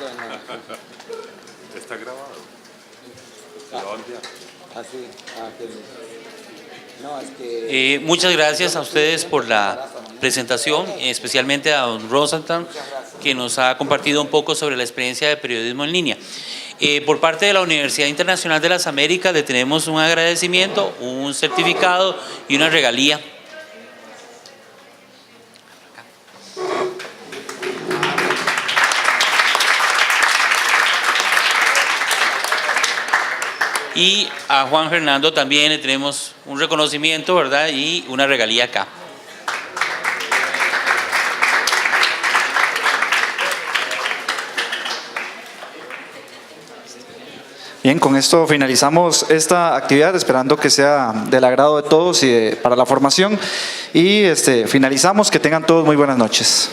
C: Está grabado.
B: Muchas gracias a ustedes por la presentación, especialmente a don Rosenthal, que nos ha compartido un poco sobre la experiencia de periodismo en línea. Por parte de la Universidad Internacional de las Américas le tenemos un agradecimiento, un certificado y una regalía. Y a Juan Fernando también le tenemos un reconocimiento, ¿verdad? Y una regalía acá.
A: Bien, con esto finalizamos esta actividad, esperando que sea del agrado de todos y para la formación. Y finalizamos, que tengan todos muy buenas noches.